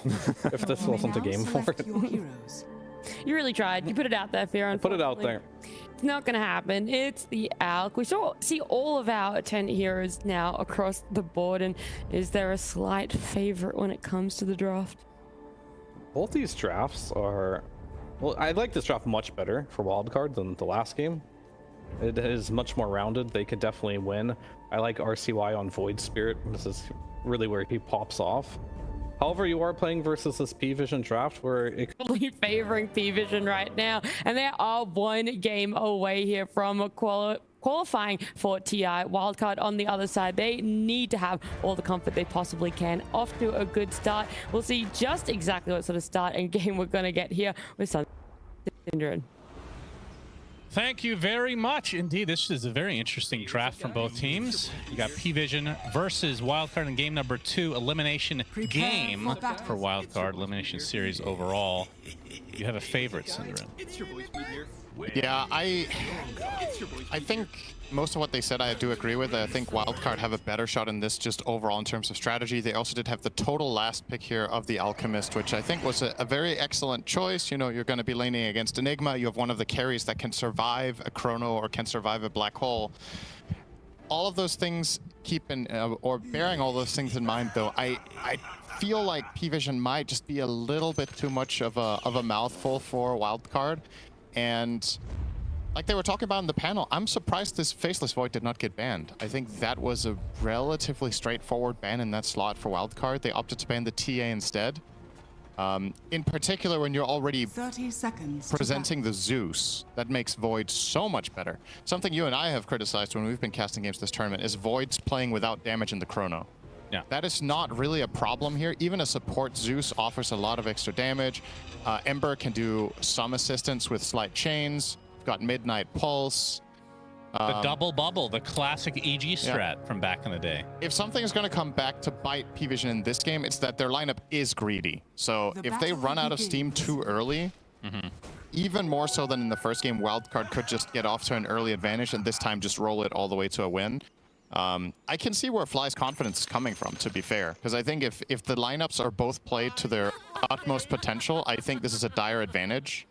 If this wasn't a game for it. Your heroes. You really tried. You put it out there, Fear. Put it out there. It's not going to happen. It's the Alk. We see all of our 10 heroes now across the board. And is there a slight favorite when it comes to the draft? Both these drafts are... Well, I like this draft much better for Wildcard than the last game. It is much more rounded. They could definitely win. I like RCY on Void Spirit. This is really where he pops off. However, you are playing versus this Pvision draft where it Probably favoring Pvision right now. And they are one game away here from qualifying for TI. Wildcard on the other side. They need to have all the comfort they possibly can. Off to a good start. We'll see just exactly what sort of start and game we're going to get here with Synderen. Thank you very much. Indeed, this is a very interesting draft from both teams. You got Pvision versus Wildcard in game number 2, elimination game for Wildcard, elimination series overall. You have a favorite, Synderen. It's your boy Speed here. Yeah, I think most of what they said I do agree with. I think Wildcard have a better shot in this just overall in terms of strategy. They also did have the total last pick here of the Alchemist, which I think was a very excellent choice. You know, you're going to be laning against Enigma. You have one of the carries that can survive a Chrono or can survive a Black Hole. All of those things bearing all those things in mind, though, I feel like Pvision might just be a little bit too much of a mouthful for Wildcard. And like they were talking about in the panel, I'm surprised this Faceless Void did not get banned. I think that was a relatively straightforward ban in that slot for Wildcard. They opted to ban the TA instead. In particular, when you're already 30 seconds presenting the Zeus, that makes Void so much better. Something you and I have criticized when we've been casting games this tournament is Voids playing without damage in the Chrono. Yeah. That is not really a problem here. Even a support Zeus offers a lot of extra damage. Ember can do some assistance with slight chains. We've got Midnight Pulse. The double bubble, the classic EG strat from back in the day. If something is going to come back to bite Pvision in this game, it's that their lineup is greedy. So if they run out of steam too early, even more so than in the first game, Wildcard could just get off to an early advantage and this time just roll it all the way to a win. I can see where Fly's confidence is coming from, to be fair, because I think if the lineups are both played to their utmost potential, I think this is a dire advantage.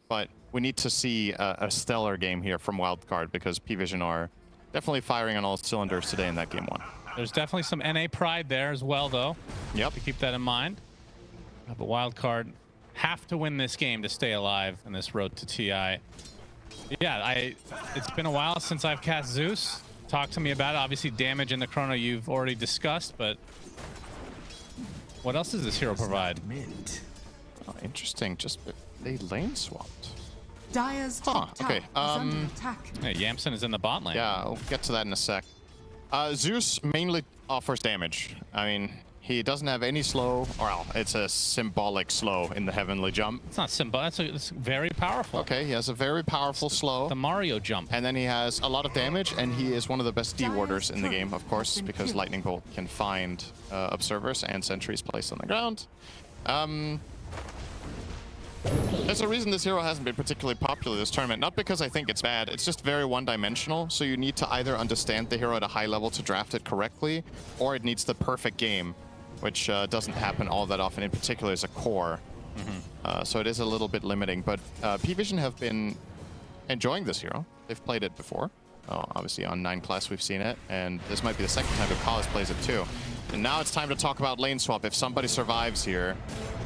But we need to see a stellar game here from Wildcard because Pvision are definitely firing on all cylinders today in that game 1. There's definitely some NA pride there as well, though. Yep. To keep that in mind. But Wildcard have to win this game to stay alive in this road to TI. Yeah, it's been a while since I've cast Zeus. Talk to me about it. Obviously, damage in the Chrono you've already discussed, but what else does this hero provide? Oh, interesting. Just they lane swapped. Dire's top tower okay. is under attack. Hey, Yamson is in the bot lane. Yeah, I'll get to that in a sec. Zeus mainly offers damage. I mean, he doesn't have any slow, or well, it's a symbolic slow in the Heavenly Jump. It's not symbolic, it's very powerful. Okay, he has a very powerful slow. The Mario jump. And then he has a lot of damage, and he is one of the best D-warders in the game, of course, because Lightning Bolt can find observers and sentries placed on the ground. There's a reason this hero hasn't been particularly popular this tournament. Not because I think it's bad, it's just very one-dimensional, so you need to either understand the hero at a high level to draft it correctly, or it needs the perfect game, which doesn't happen all that often, in particular as a core. So it is a little bit limiting, but Pvision have been enjoying this hero. They've played it before. Obviously on 9 class we've seen it, and this might be the second time Ducalis plays it too. And now it's time to talk about lane swap. If somebody survives here.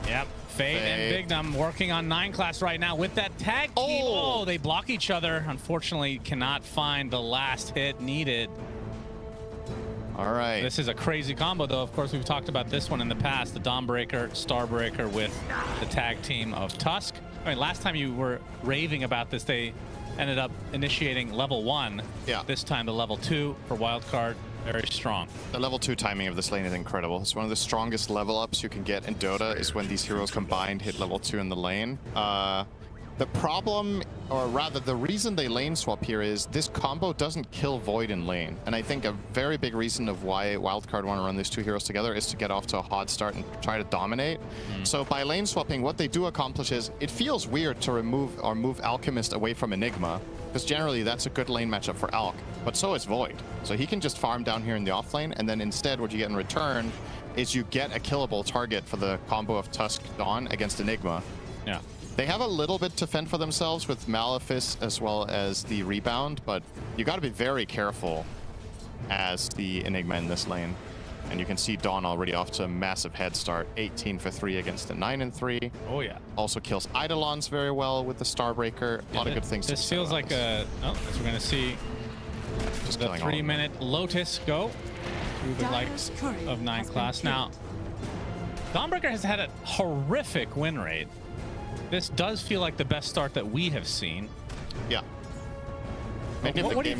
Yep. Fade and Bignum working on 9 class right now with that tag team. Oh, they block each other. Unfortunately, cannot find the last hit needed. All right. This is a crazy combo, though. Of course, we've talked about this one in the past. The Dawnbreaker, Starbreaker with the tag team of Tusk. I mean, last time you were raving about this, they ended up initiating level 1. Yeah. This time the level 2 for Wildcard. Very strong. The level 2 timing of this lane is incredible. It's one of the strongest level ups you can get in Dota is when these heroes combined hit level 2 in the lane. The problem, or rather the reason they lane swap here is this combo doesn't kill Void in lane. And I think a very big reason of why Wildcard want to run these two heroes together is to get off to a hot start and try to dominate. So by lane swapping, what they do accomplish is it feels weird to remove or move Alchemist away from Enigma, because generally that's a good lane matchup for Alk, but so is Void. So he can just farm down here in the off lane, and then instead what you get in return is you get a killable target for the combo of Tusk Dawn against Enigma. Yeah. They have a little bit to fend for themselves with Malefice as well as the rebound, but you got to be very careful as the Enigma in this lane. And you can see Dawn already off to a massive head start, 18 for 3 against a 9 and 3. Oh yeah. Also kills Eidolons very well with the Starbreaker. A lot of good things. This feels like a. Oh, as we're gonna see just the killing 3-minute Lotus go through the likes of 9 class. Now, Dawnbreaker has had a horrific win rate. This does feel like the best start that we have seen. Yeah. What do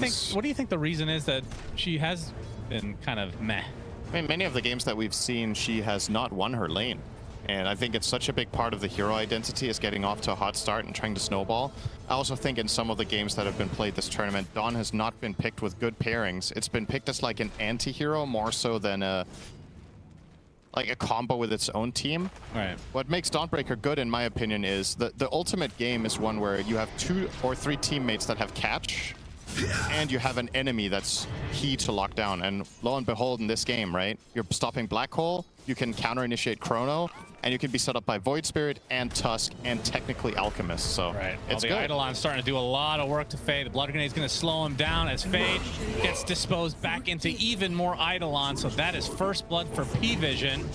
you think the reason is that she has been kind of meh? I mean, many of the games that we've seen, she has not won her lane. And I think it's such a big part of the hero identity is getting off to a hot start and trying to snowball. I also think in some of the games that have been played this tournament, Dawn has not been picked with good pairings. It's been picked as like an anti-hero more so than a combo with its own team. Right. What makes Dawnbreaker good, in my opinion, is the ultimate game is one where you have 2 or 3 teammates that have catch, and you have an enemy that's key to lock down. And lo and behold, in this game, right, you're stopping Black Hole, you can counter-initiate Chrono, and you can be set up by Void Spirit and Tusk and technically Alchemist. So it's the good. Eidolon's starting to do a lot of work to Fade. The Blood Grenade's going to slow him down as Fade gets disposed back into even more Eidolon. So that is first blood for Pvision,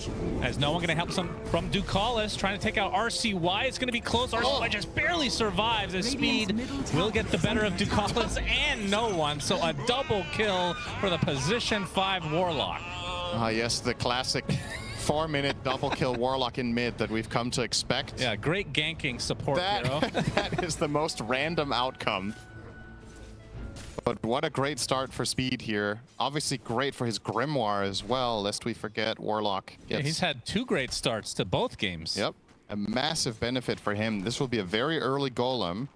as no one going to help some from Ducalis trying to take out RCY. It's going to be close. RCY just barely survives as Speed will get the better of Ducalis and no one. So a double kill for the position 5 Warlock. Yes, the classic 4-minute double kill Warlock in mid that we've come to expect. Yeah, great ganking support hero. That is the most random outcome. But what a great start for Speed here. Obviously great for his Grimoire as well, lest we forget Warlock gets... Yeah, he's had 2 great starts to both games. Yep, a massive benefit for him. This will be a very early Golem,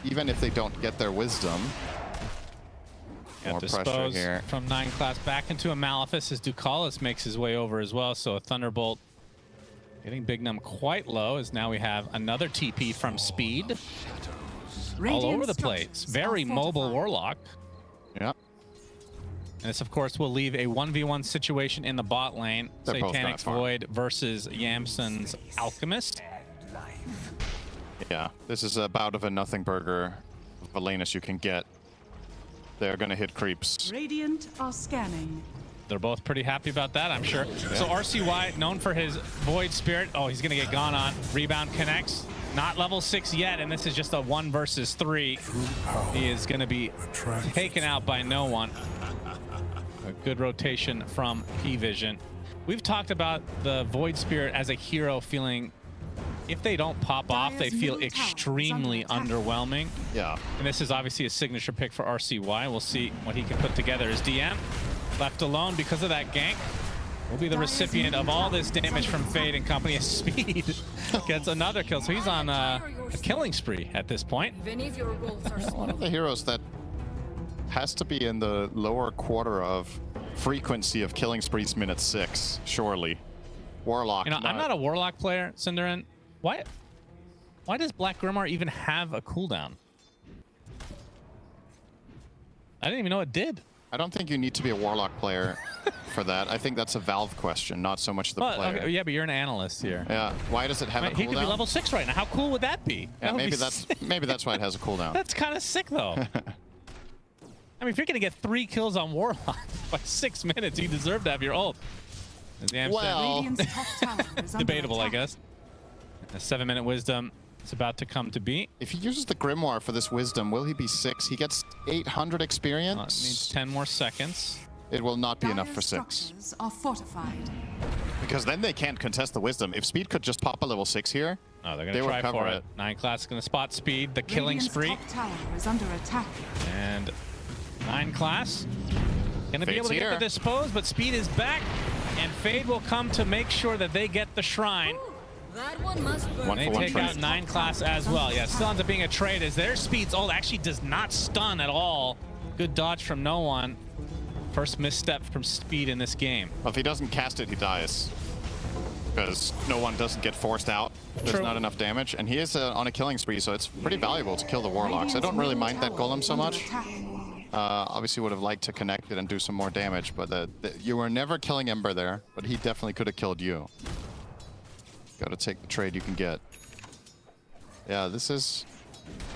even if they don't get their Wisdom. More pressure here. From 9 class back into a Malefice as Ducalis makes his way over as well. So a Thunderbolt getting Big Num quite low as now we have another TP from Speed. All over the place. Very mobile Warlock. Yeah. And this, of course, will leave a 1v1 situation in the bot lane. Satanic's Void versus Yamson's Alchemist. Yeah, this is about of a nothing burger of a lane as you can get. They're going to hit creeps. Radiant are scanning. They're both pretty happy about that, I'm sure. Yeah. So RCY, known for his Void Spirit. Oh, he's going to get gone on. Rebound connects. Not level 6 yet, and this is just a 1 versus 3. He is going to be taken out by no one. A good rotation from Pvision. We've talked about the Void Spirit as a hero feeling, if they don't pop off, they feel extremely underwhelming. Yeah. And this is obviously a signature pick for RCY. We'll see what he can put together. As DM, left alone because of that gank, will be the recipient of all this damage from Fade and company. As Speed gets another kill. So he's on a killing spree at this point. One of the heroes that has to be in the lower quarter of frequency of killing sprees minute 6, surely. Warlock. You know, I'm not a Warlock player, Cinderin. Why does Black Grimoire even have a cooldown? I didn't even know it did. I don't think you need to be a Warlock player for that. I think that's a Valve question, not so much the player. Okay, yeah, but you're an analyst here. Yeah. Why does it have a cooldown? He could be level 6 right now. How cool would that be? Yeah, maybe that's why it has a cooldown. That's kind of sick, though. I mean, if you're going to get 3 kills on Warlock by 6 minutes, you deserve to have your ult. Well, debatable, I guess. A 7-minute Wisdom is about to come to be. If he uses the Grimoire for this Wisdom, will he be 6? He gets 800 experience. Needs 10 more seconds. It will not be enough for 6. Are fortified. Because then they can't contest the Wisdom. If Speed could just pop a level 6 here, oh, they're going to try for it. 9 class is going to spot Speed, the killing spree. Top tower is under attack. And 9 class going to be able to get the dispose, but Speed is back. And Fade will come to make sure that they get the shrine. That one must burn. One They for one take trade. out 9 class as well. Yeah, still ends up being a trade as their speed's ult actually does not stun at all. Good dodge from no one. First misstep from speed in this game. Well, if he doesn't cast it, he dies. Because no one doesn't get forced out. There's True. not enough damage. And he is on a killing spree, so it's pretty valuable to kill the Warlocks. I don't really mind that Golem so much. Obviously would have liked to connect it and do some more damage, but you were never killing Ember there, but he definitely could have killed you. Gotta take the trade you can get. Yeah, this is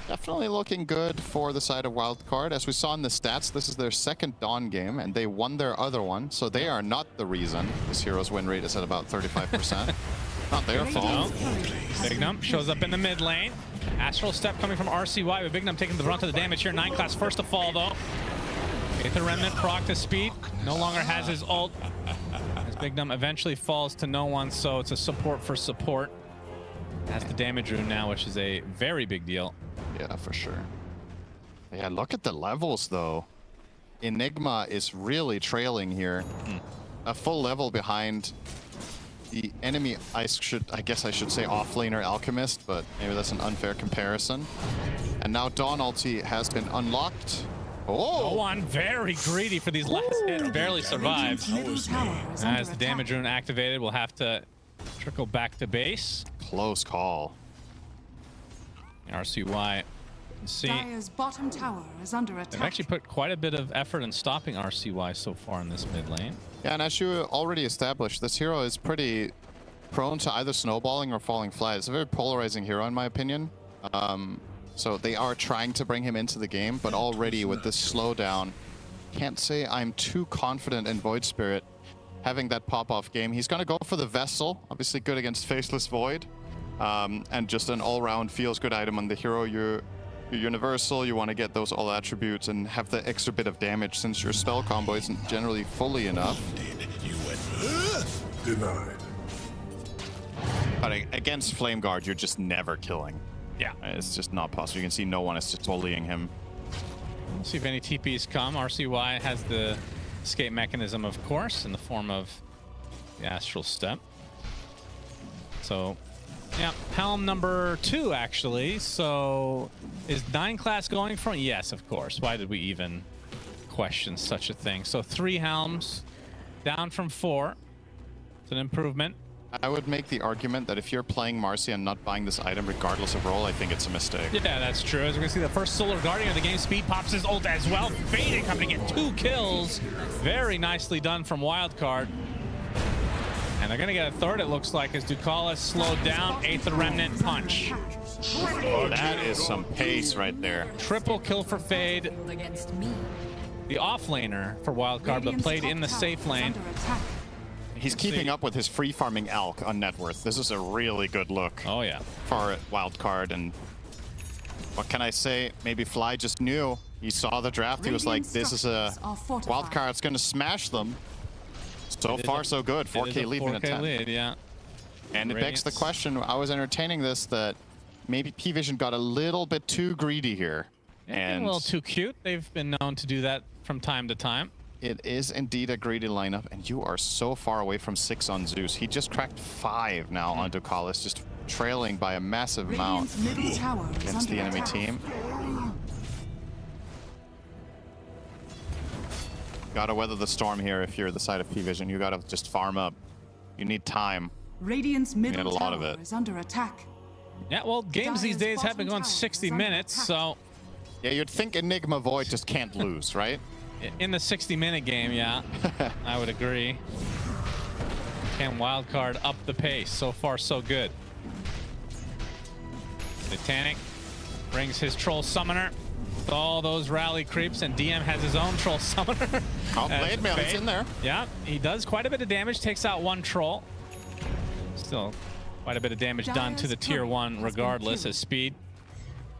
definitely looking good for the side of Wildcard. As we saw in the stats, this is their second Dawn game, and they won their other one, so they are not the reason this hero's win rate is at about 35%. Not their fault. Bignum shows up in the mid lane. Astral Step coming from RCY, with Bignum taking the brunt of the damage here. 9 class first to fall though. Aether Remnant proc to speed. No longer has his ult. As Bignum eventually falls to no one, so it's a support for support. Has the damage rune now, which is a very big deal. Yeah, for sure. Yeah, look at the levels though. Enigma is really trailing here. A full level behind the enemy. I guess I should say offlaner Alchemist, but maybe that's an unfair comparison. And now Dawn ulti has been unlocked. Oh! No one very greedy for these last hits. Barely survived. As the damage rune activated, we'll have to trickle back to base. Close call. RCY, you can see Dire's bottom tower is under attack. they've actually put quite a bit of effort in stopping RCY so far in this mid lane. Yeah, and as you already established, this hero is pretty prone to either snowballing or falling flat. It's a very polarizing hero in my opinion. So they are trying to bring him into the game, but already with this slowdown, can't say I'm too confident in Void Spirit having that pop-off game. He's going to go for the Vessel, obviously good against Faceless Void, and just an all-round feels-good item on the hero. You're universal, you want to get those all attributes and have the extra bit of damage since your spell combo isn't generally fully enough. Denied. But against Flame Guard, you're just never killing. Yeah. It's just not possible. You can see no one is just bullying him. We'll see if any TPs come. RCY has the escape mechanism, of course, in the form of the Astral Step. So, yeah, Helm number 2, actually. So, is 9 class going from? Yes, of course. Why did we even question such a thing? So, 3 Helms, down from 4. It's an improvement. I would make the argument that if you're playing Marcy and not buying this item regardless of role, I think it's a mistake. Yeah, that's true. As we can see, the first Solar Guardian of the game, Speed pops his ult as well. Fading, coming to get 2 kills. Very nicely done from Wildcard. And they're going to get a third, it looks like, as Ducalis slowed down. Aether Remnant punch. Oh, that is some pace right there. Triple kill for Fade. The offlaner for Wildcard, but played in the safe lane. He's keeping up with his free farming Alk on net worth. This is a really good look. Oh, yeah. For Wildcard. And what can I say? Maybe Fly just knew. He saw the draft. He was like, this is a Wildcard's going to smash them. So far, so good. 4K lead in a 10. Lead, yeah. And it begs the question, I was entertaining this, that maybe Pvision got a little bit too greedy here. And a little too cute. They've been known to do that from time to time. It is indeed a greedy lineup, and you are so far away from 6 on Zeus. He just cracked 5 now on Ducalis, just trailing by a massive amount against the enemy team. Gotta weather the storm here if you're the side of Pvision. You gotta just farm up. You need time. Radiant's middle Need a lot of tower it. is under attack. Yeah, well, games these days have been going 60 minutes, so... Yeah, you'd think Enigma Void just can't lose, right? In the 60-minute game, yeah, I would agree. Can Wildcard up the pace? So far, so good. Titanic brings his Troll Summoner with all those rally creeps, and DM has his own Troll Summoner. Oh, Blade Mail, it's in there. Yeah, he does quite a bit of damage, takes out 1 Troll. Still quite a bit of damage done to the tier 1 regardless as Speed.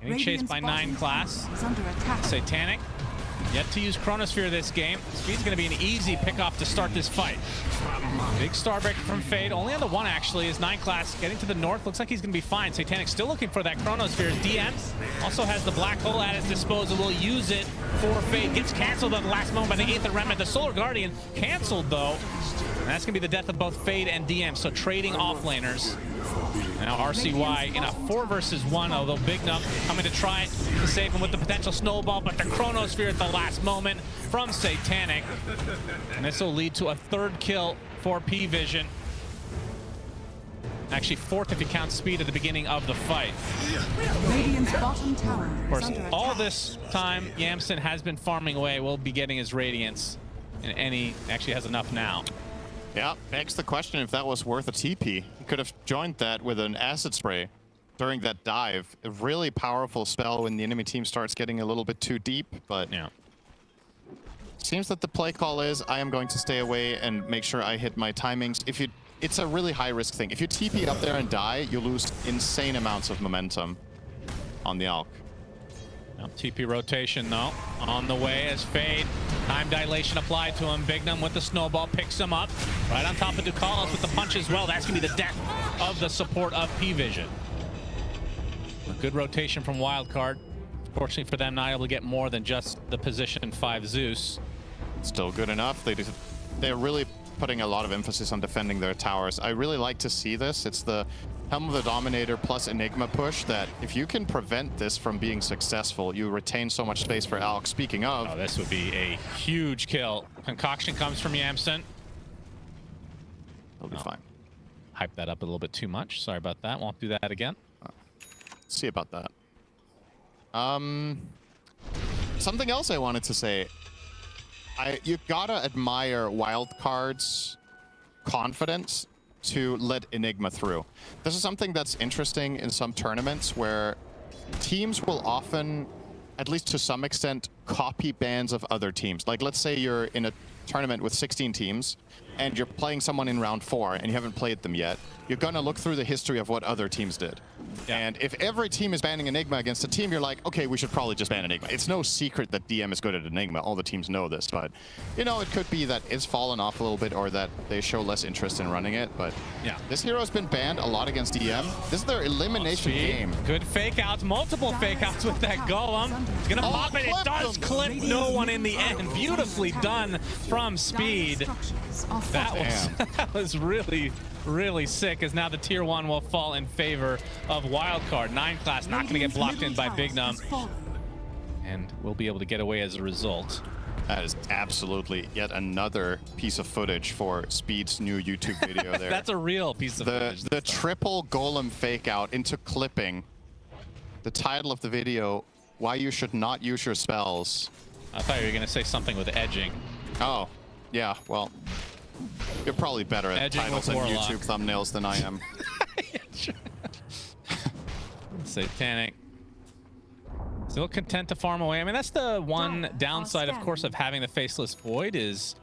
Getting chased by 9 class. Satanic. Yet to use Chronosphere this game. Speed's going to be an easy pickoff to start this fight. Big Starbreaker from Fade. Only on the 1, actually, is 9 class getting to the north. Looks like he's going to be fine. Satanic still looking for that Chronosphere. DM also has the Black Hole at his disposal. Will use it for Fade. Gets canceled at the last moment by the Aether Remnant. The Solar Guardian canceled, though. And that's going to be the death of both Fade and DM. So trading offlaners. Now RCY in a 4 versus 1, although Big Num coming to try to save him with the potential snowball, but the Chronosphere at the last moment from Satanic. And this will lead to a 3rd kill for Pvision. Actually 4th if you count speed at the beginning of the fight. Radiant's bottom tower Of course, is under all attack. this time, Yamson has been farming away. Will be getting his Radiance, and he actually has enough now. Yeah, begs the question if that was worth a TP. He could have joined that with an acid spray during that dive. A really powerful spell when the enemy team starts getting a little bit too deep, but Yeah. seems that the play call is I am going to stay away and make sure I hit my timings. It's a really high risk thing. If you TP up there and die, you lose insane amounts of momentum on the Alk. Now, TP rotation though, on the way as Fade. Time dilation applied to him. Bignum with the snowball picks him up. Right on top of Ducalis with the punch as well. That's gonna be the death of the support of Pvision. A good rotation from Wildcard. Fortunately for them, not able to get more than just the position 5 Zeus. Still good enough. They're really putting a lot of emphasis on defending their towers. I really like to see this. It's the Helm of the Dominator plus Enigma push that if you can prevent this from being successful, you retain so much space for Alk. Speaking of... Oh, this would be a huge kill. Concoction comes from Yamson. It'll be fine. Hype that up a little bit too much. Sorry about that. Won't do that again. See about that. Something else I wanted to say. You gotta admire Wildcard's confidence to let Enigma through. This is something that's interesting in some tournaments where teams will often, at least to some extent, copy bans of other teams. Like, let's say you're in a tournament with 16 teams and you're playing someone in round 4 and you haven't played them yet. You're gonna look through the history of what other teams did. Yeah. And if every team is banning Enigma against a team, you're like, okay, we should probably just ban Enigma. It's no secret that DM is good at Enigma. All the teams know this, but you know, it could be that it's fallen off a little bit or that they show less interest in running it. But yeah, this hero has been banned a lot against DM. This is their elimination game. Good fake outs, multiple fake outs with that golem. It's gonna pop it. It does clip no one in the end. Beautifully done from Speed. That was really, really sick, as now the tier 1 will fall in favor of Wildcard. 9 class not going to get blocked in by Big Num, and we'll be able to get away as a result. That is absolutely yet another piece of footage for Speed's new YouTube video there. That's a real piece of footage. The triple golem fake out into clipping. The title of the video, Why You Should Not Use Your Spells. I thought you were going to say something with edging. Oh, yeah, well, you're probably better at Edging titles and YouTube thumbnails than I am. Yeah, sure. Satanic. Still content to farm away. I mean, that's the one downside, of course, of having the Faceless Void is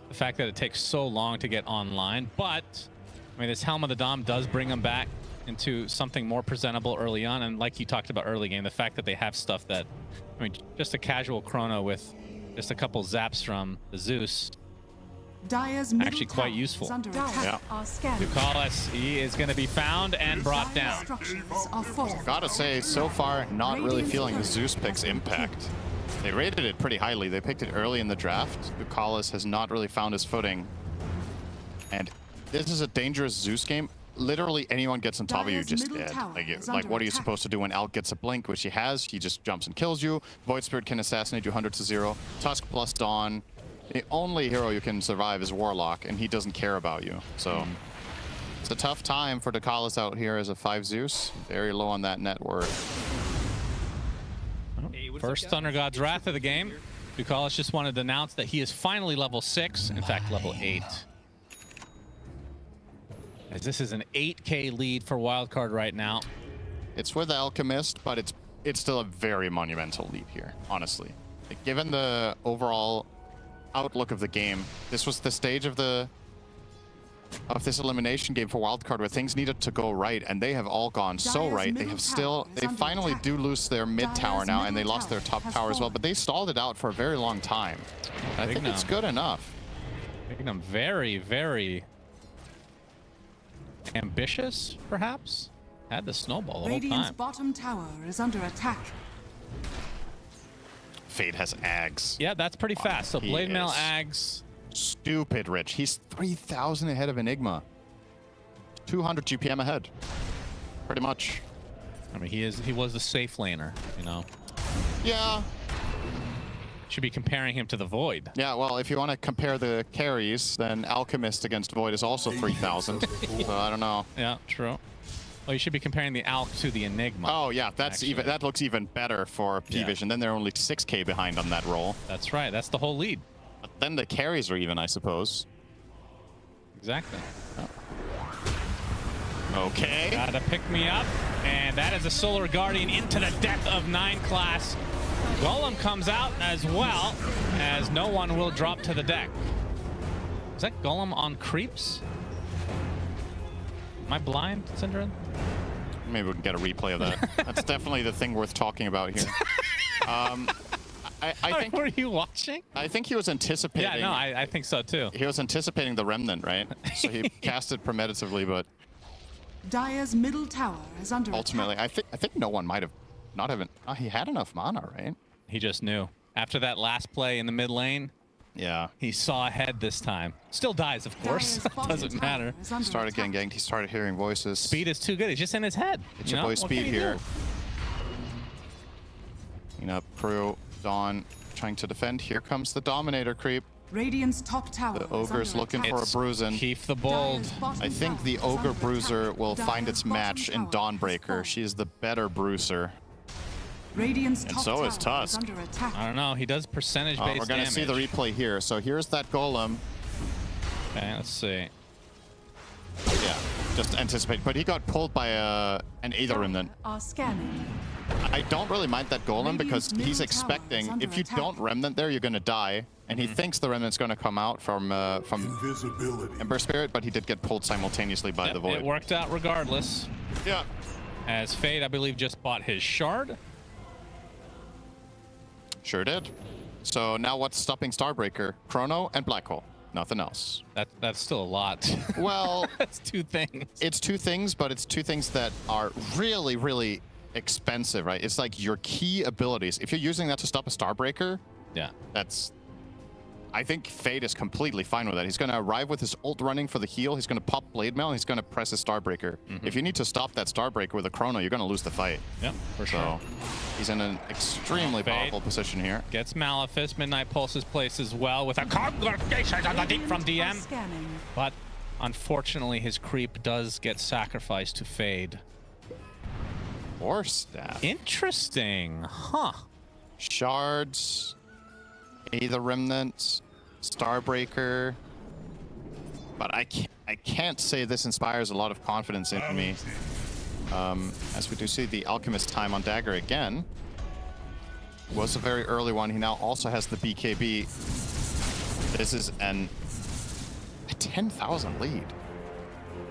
the fact that it takes so long to get online. But, I mean, this Helm of the Dom does bring them back into something more presentable early on. And like you talked about early game, the fact that they have stuff that, I mean, just a casual chrono with just a couple zaps from the Zeus, actually quite useful. Yeah. Ducalis, he is going to be found and brought down. Gotta say, so far, not really feeling the Zeus pick's impact. They rated it pretty highly. They picked it early in the draft. Ducalis has not really found his footing. And this is a dangerous Zeus game. Literally anyone gets on top of you, just dead. Like what are you supposed to do when Alk gets a blink, which he has? He just jumps and kills you. Void Spirit can assassinate you 100-0. Tusk plus Dawn. The only hero you can survive is Warlock, and he doesn't care about you. So it's a tough time for Ducalis out here as a 5 Zeus. Very low on that net worth. First Thunder God's Wrath of the game. Ducalis just wanted to announce that he is finally level 6, in fact level 8. As this is an 8k lead for Wildcard right now. It's with Alchemist, but it's still a very monumental lead here, honestly. Like, given the overall outlook of the game, this was the stage of this elimination game for Wildcard where things needed to go right, and they have all gone so right. They finally do lose their mid tower now, and they lost their top tower as well, but they stalled it out for a very long time. I think it's good enough. Making them very, very ambitious, perhaps. Had the snowball the whole Radiant's time. bottom tower is under attack. Fade has Ags. Yeah, that's pretty fast. So Blade Mail, Ags. Stupid rich. He's 3,000 ahead of Enigma. 200 GPM ahead. Pretty much. I mean, he was the safe laner, you know. Yeah. Should be comparing him to the Void. Yeah, well, if you want to compare the carries, then Alchemist against Void is also 3,000. So I don't know. Yeah, true. Well, you should be comparing the Alch to the Enigma. Oh yeah, that looks even better for Pvision. Yeah. Then they're only 6k behind on that roll. That's right. That's the whole lead. But then the carries are even, I suppose. Exactly. Okay. Gotta pick me up, and that is a Solar Guardian into the Death of 9 class. Golem comes out as well, as no one will drop to the deck. Is that Golem on creeps? Am I blind, Synderen? Maybe we can get a replay of that. That's definitely the thing worth talking about here. I think. Were you watching? I think he was anticipating. Yeah, no, I think so too. He was anticipating the Remnant, right? So he cast it premeditatively, but Dire's middle tower is under ultimately, attack. I think no one might have not even. Oh, he had enough mana, right? He just knew. After that last play in the mid lane, Yeah. he saw ahead this time. Still dies, of course. Dire's bottom Doesn't tower matter. is under Started attack. getting ganked. He started hearing voices. Speed is too good. It's just in his head. It's you your know? boy What Speed can you here. do? You know, Pro, Dawn trying to defend. Here comes the Dominator creep. Radiant's top tower The is Ogre's under looking attack. for a It's bruising. Keith the Bold. Dire's bottom I think the tower is Ogre under Bruiser attack. will find Dire's its bottom match in tower has Dawnbreaker. fallen. She is the better bruiser. Radiant's And top so is tower Tusk. under attack. I don't know. He does percentage-based We're going to see the damage. replay here. So here's that Golem. Okay, let's see. Yeah, just anticipate. But he got pulled by an Aether Remnant. Are scanning. I don't really mind that Golem because Radiant's he's middle tower is expecting under if you attack. don't Remnant there, you're going to die. And he thinks the Remnant's going to come out from Invisibility. Ember Spirit, but he did get pulled simultaneously by the Void. It worked out regardless. Yeah. As Fade, I believe, just bought his shard. Sure did. So now what's stopping Starbreaker? Chrono and Black Hole. Nothing else. That's still a lot. Well, That's two things. it's two things, but it's two things that are really, really expensive, right? It's like your key abilities. If you're using that to stop a Starbreaker, Yeah. that's... I think Fade is completely fine with that. He's going to arrive with his ult running for the heal. He's going to pop Blade Mail, and he's going to press his Starbreaker. If you need to stop that Starbreaker with a Chrono, you're going to lose the fight. Yeah, for So sure. he's in an extremely Fade. powerful position here. Gets Malefice. Midnight Pulse is placed as well with a congregation on the deep from Radiant are DM. scanning. But unfortunately, his creep does get sacrificed to Fade. Or Staff. Interesting. Huh. Shards, Aether Remnant, Starbreaker. But I can't say this inspires a lot of confidence in me. As we do see the Alchemist time on Dagger again. Was a very early one. He now also has the BKB. This is a 10,000 lead.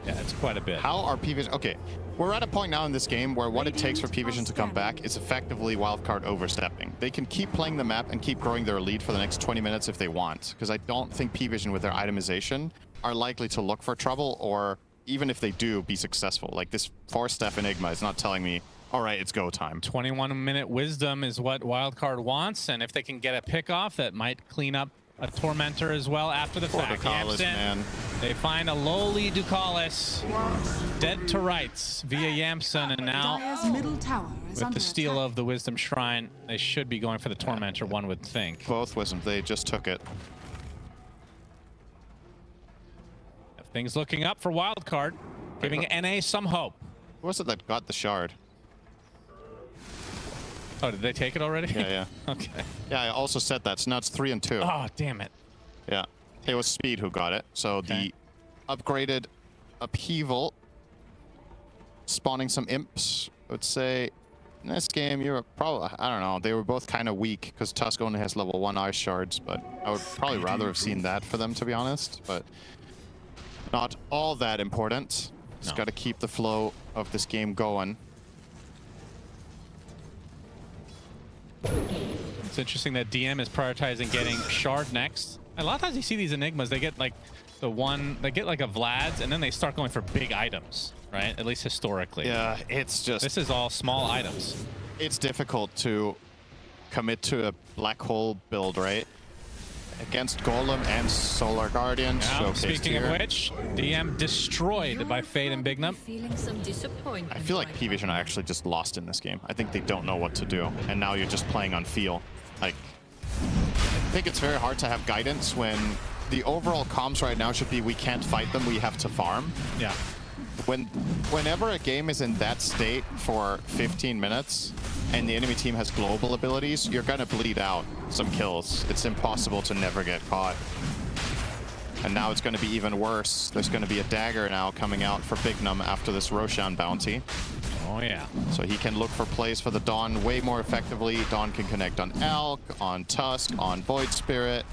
Yeah, it's quite a bit. How are Pvision... Okay, we're at a point now in this game where what it takes for Pvision to come back is effectively Wildcard overstepping. They can keep playing the map and keep growing their lead for the next 20 minutes if they want, because I don't think Pvision with their itemization are likely to look for trouble, or even if they do, be successful. Like this 4-step Enigma is not telling me, all right, it's go time. 21-minute wisdom is what Wildcard wants, and if they can get a pick off, that might clean up a Tormentor as well after the Poor fact. Ducalis, Yamsen, man. they find a lowly Ducalis dead to rights via Yamsen, and now Dire's middle tower is with under the steal attack. of the Wisdom Shrine, they should be going for the Tormentor, one would think. Both Wisdom, they just took it. Things looking up for Wildcard, giving NA some hope. Who was it that got the shard? Oh, did they take it already? Yeah, yeah. Okay. Yeah, I also said that, so now it's 3 and 2. Oh, damn it. Yeah, it was Speed who got it. So Okay. the upgraded Upheaval, spawning some imps. I would say in this game you're probably, I don't know, they were both kind of weak because Tusk only has level 1 ice shards, but I would probably rather have seen that for them, to be honest. But not all that important. Just No. got to keep the flow of this game going. It's interesting that DM is prioritizing getting Shard next. A lot of times you see these Enigmas, they get like they get like a Vlad's, and then they start going for big items, right? At least historically. Yeah, it's just... This is all small items. It's difficult to commit to a black hole build, right? against Golem and Solar Guardian. Now, speaking of which, DM destroyed by Fade and Bignum. I feel like Pvision are actually just lost in this game. I think they don't know what to do, and now you're just playing on feel. Like, I think it's very hard to have guidance when the overall comms right now should be we can't fight them, we have to farm. Yeah. Whenever a game is in that state for 15 minutes and the enemy team has global abilities, you're gonna bleed out some kills. It's impossible to never get caught. And now it's gonna be even worse. There's gonna be a dagger now coming out for Bignum after this Roshan bounty. Oh yeah. So he can look for plays for the Dawn way more effectively. Dawn can connect on Elk, on Tusk, on Void Spirit.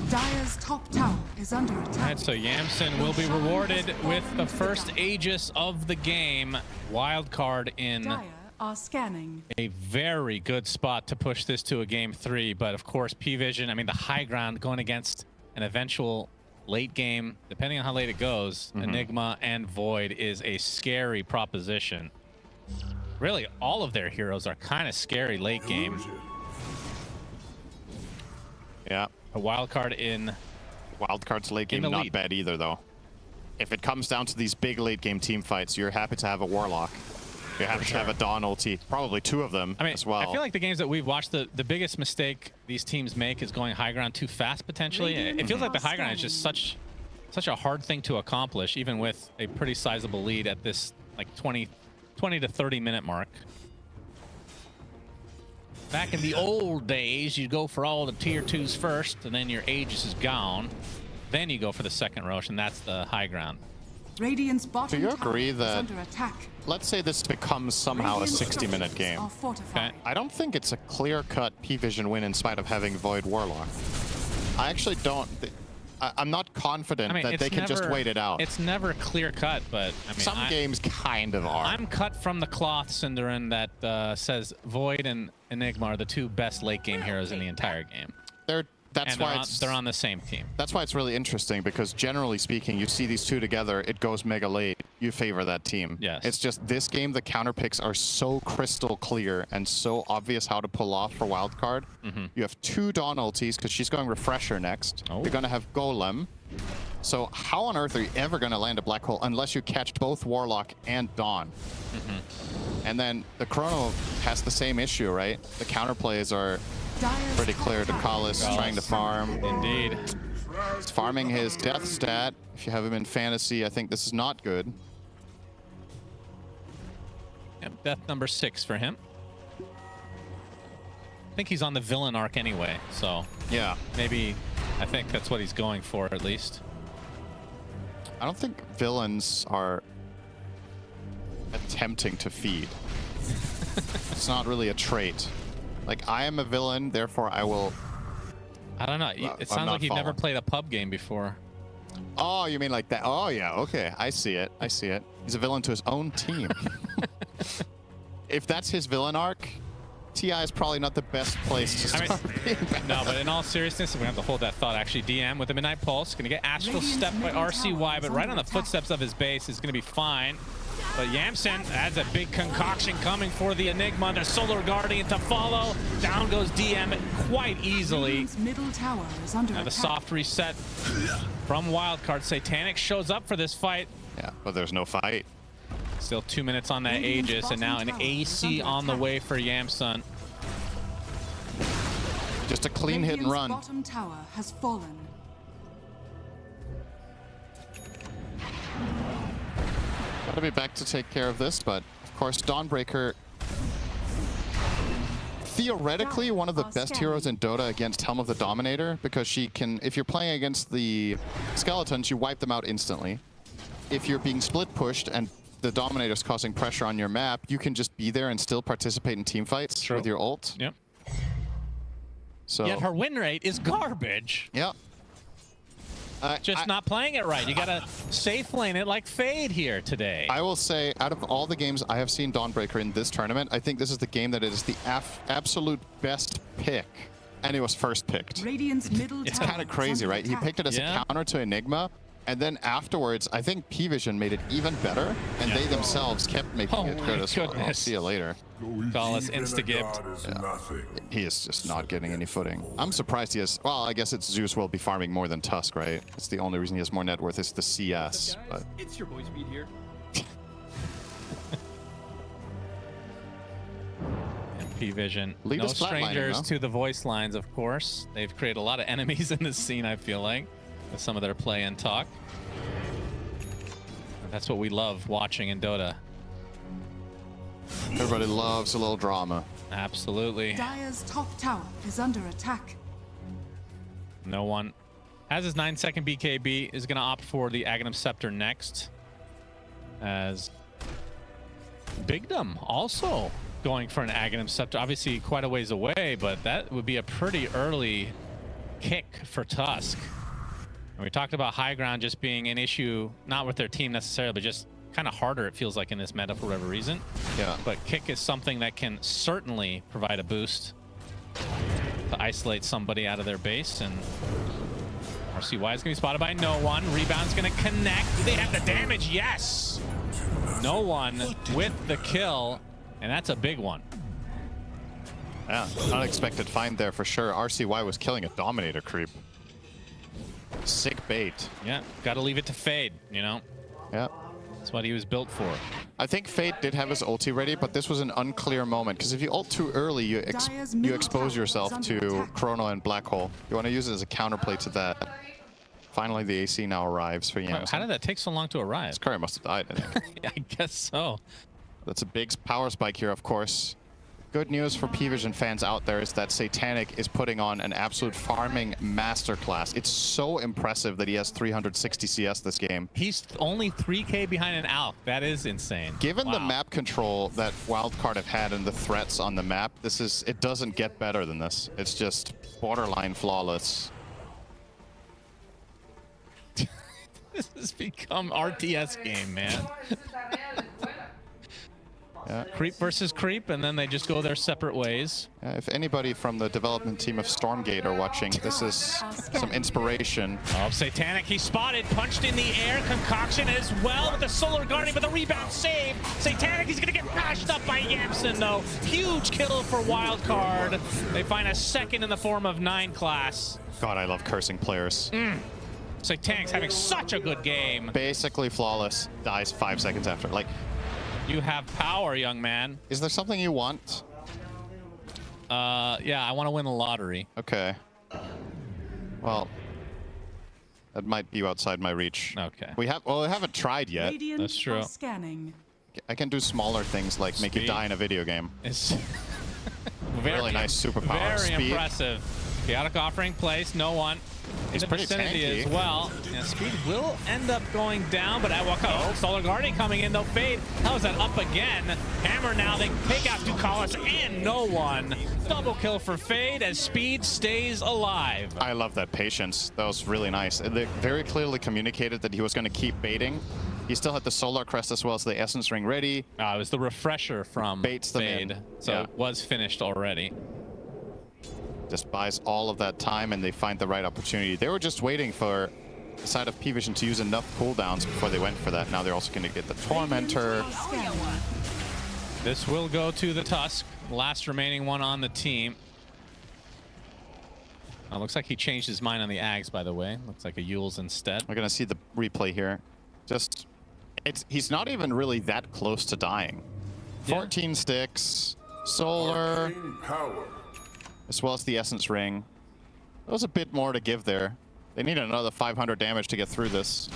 Dire's top tower is under attack. All right, so Yamsen will be rewarded with the first Aegis of the game. Wildcard in Dire are scanning. a very good spot to push this to a game 3, but of course Pvision, I mean the high ground going against an eventual late game, depending on how late it goes, Enigma and Void is a scary proposition. Really, all of their heroes are kind of scary late game. Yeah. A wildcard in... Wildcard's late game the not lead. bad either, though. If it comes down to these big late game team fights, you're happy to have a Warlock. You're happy to have a Dawn ulti. Probably 2 of them as well. I feel like the games that we've watched, the biggest mistake these teams make is going high ground too fast, potentially. It feels like the high ground is just such a hard thing to accomplish, even with a pretty sizable lead at this like 20 to 30 minute mark. Back in the old days, you'd go for all the tier 2s first, and then your Aegis is gone. Then you go for the second Rosh, and that's the high ground. Radiant's bottom Do you tower agree is that, under attack. let's say this becomes somehow a Radiant's 60-minute structures game. are fortified. I don't think it's a clear-cut Pvision win in spite of having Void Warlock. I actually don't. I'm not confident that they can just wait it out. It's never clear cut, but I mean, some games kind of are. I'm cut from the cloth, Cinderin, that says Void and Enigma are the 2 best late game heroes in the entire game. They're on the same team. That's why it's really interesting, because generally speaking, you see these 2 together, it goes mega late, you favor that team. Yes. It's just this game, the counter picks are so crystal clear and so obvious how to pull off for Wildcard. You have 2 Dawn ultis, because she's going Refresher next. You're going to have Golem. So how on earth are you ever going to land a black hole unless you catch both Warlock and Dawn? And then the Chrono has the same issue, right? The counterplays are pretty clear. Dakalis trying to farm. Indeed. He's farming his death stat. If you have him in fantasy, I think this is not good. Yep, death number 6 for him. I think he's on the villain arc anyway, so yeah, maybe I think that's what he's going for at least. I don't think villains are attempting to feed. It's not really a trait. Like, I am a villain, therefore I will... I don't know. It sounds like you've never played a pub game before. Oh, you mean like that? Oh, yeah. Okay. I see it. I see it. He's a villain to his own team. If that's his villain arc, TI is probably not the best place to start. No, but in all seriousness, we're going to have to hold that thought. Actually, DM with the Midnight Pulse, going to get Astral Step by RCY, but right on the footsteps of his base is going to be fine. But Yamsen adds a big concoction coming for the Enigma. The Solar Guardian to follow. Down goes DM quite easily. Middle tower is under now the soft reset from Wildcard. Satanic shows up for this fight. Yeah, but there's no fight. Still 2 minutes on that Aegis, and now an AC on the way for Yamsun. Just a clean hit and run. Bottom tower has fallen. Gotta be back to take care of this, but of course Dawnbreaker, theoretically one of the best heroes in Dota against Helm of the Dominator, because she can, if you're playing against the skeletons, you wipe them out instantly. If you're being split pushed and the Dominator's causing pressure on your map, you can just be there and still participate in team fights with your ult. Yep. So yet her win rate is garbage. Yeah. Just not playing it right. You gotta safe lane it like Fade here today. I will say, out of all the games I have seen Dawnbreaker in this tournament, I think this is the game that it is the absolute best pick. And it was first picked. Radiant's middle It's tower kind of crazy, right? He picked it as a counter to Enigma, And then afterwards, I think Pvision made it even better, and they themselves kept making it good as well. I'll see you later. Gallus insta-gibbed. He is just not getting any footing. I'm surprised he has... Well, I guess it's Zeus will be farming more than Tusk, right? It's the only reason he has more net worth is the CS. But It's your boy Speed here. Pvision. Lead No us flatlining, strangers though. to the voice lines, of course. They've created a lot of enemies in this scene, I feel like, with some of their play and talk. That's what we love watching in Dota. everybody loves a little drama. Absolutely. Dire's top tower is under attack. No one has his 9-second BKB, is going to opt for the Aghanim Scepter next. As Bigdom also going for an Aghanim Scepter. Obviously quite a ways away, but that would be a pretty early kick for Tusk. And we talked about high ground just being an issue, not with their team necessarily, but just kind of harder, it feels like, in this meta for whatever reason. Yeah. But kick is something that can certainly provide a boost to isolate somebody out of their base. And RCY is going to be spotted by no one. Rebound's going to connect. Do they have the damage? Yes! No one with the kill, and that's a big one. Yeah, unexpected find there for sure. RCY was killing a Dominator creep. Sick bait. Yeah, got to leave it to Fade, you know? Yeah. That's what he was built for. I think Fate did have his ulti ready, but this was an unclear moment. Because if you ult too early, you expose yourself to Chrono and Black Hole. You want to use it as a counterplay to that. Finally, the AC now arrives for Yamsen. How did that take so long to arrive? His courier must have died, I think. Yeah, I guess so. That's a big power spike here, of course. Good news for Pvision fans out there is that Satanic is putting on an absolute farming masterclass. It's so impressive that he has 360 CS this game. He's only 3k behind an Alp. That is insane. Given the Wow. map control that Wildcard have had and the threats on the map, it doesn't get better than this. It's just borderline flawless. This has become RTS game, man. Yeah. Creep versus creep, and then they just go their separate ways. If anybody from the development team of Stormgate are watching, this is some inspiration. Oh, Satanic, he's spotted, punched in the air, Concoction as well with the Solar Guardian, but the rebound save. Satanic, he's gonna get mashed up by Yamsen though. Huge kill for Wildcard. They find a second in the form of 9 class. God, I love cursing players. Satanic's having such a good game. Basically flawless, dies 5 seconds after. Like, You have power, young man. is there something you want? Yeah, I want to win the lottery. Okay. Well, that might be outside my reach. Okay. We haven't tried yet. Radiant That's true. are scanning. I can do smaller things like make you Speed. die in a video game. It's Really nice superpower. Very Speed. impressive. Chaotic offering place, no one. He's in the pretty vicinity tanky. as well. Yeah, Speed will end up going down, but Solar Guardian coming in though. Fade. How is that up again? Hammer now. They take out 2 callers and no one. Double kill for Fade as Speed stays alive. I love that patience. That was really nice. They very clearly communicated that he was going to keep baiting. He still had the Solar Crest as well as the Essence Ring ready. It was the refresher from Baits them Fade, in. so Yeah. it was finished already. Just buys all of that time and they find the right opportunity. They were just waiting for the side of Pvision to use enough cooldowns before they went for that. Now they're also going to get the Tormentor. Are scanning. This will go to the Tusk, last remaining one on the team. Looks like he changed his mind on the Ags, by the way. Looks like a Yules instead. We're going to see the replay here. He's not even really that close to dying. Yeah. 14 sticks, Solar, as well as the Essence Ring. There was a bit more to give there. They need another 500 damage to get through this.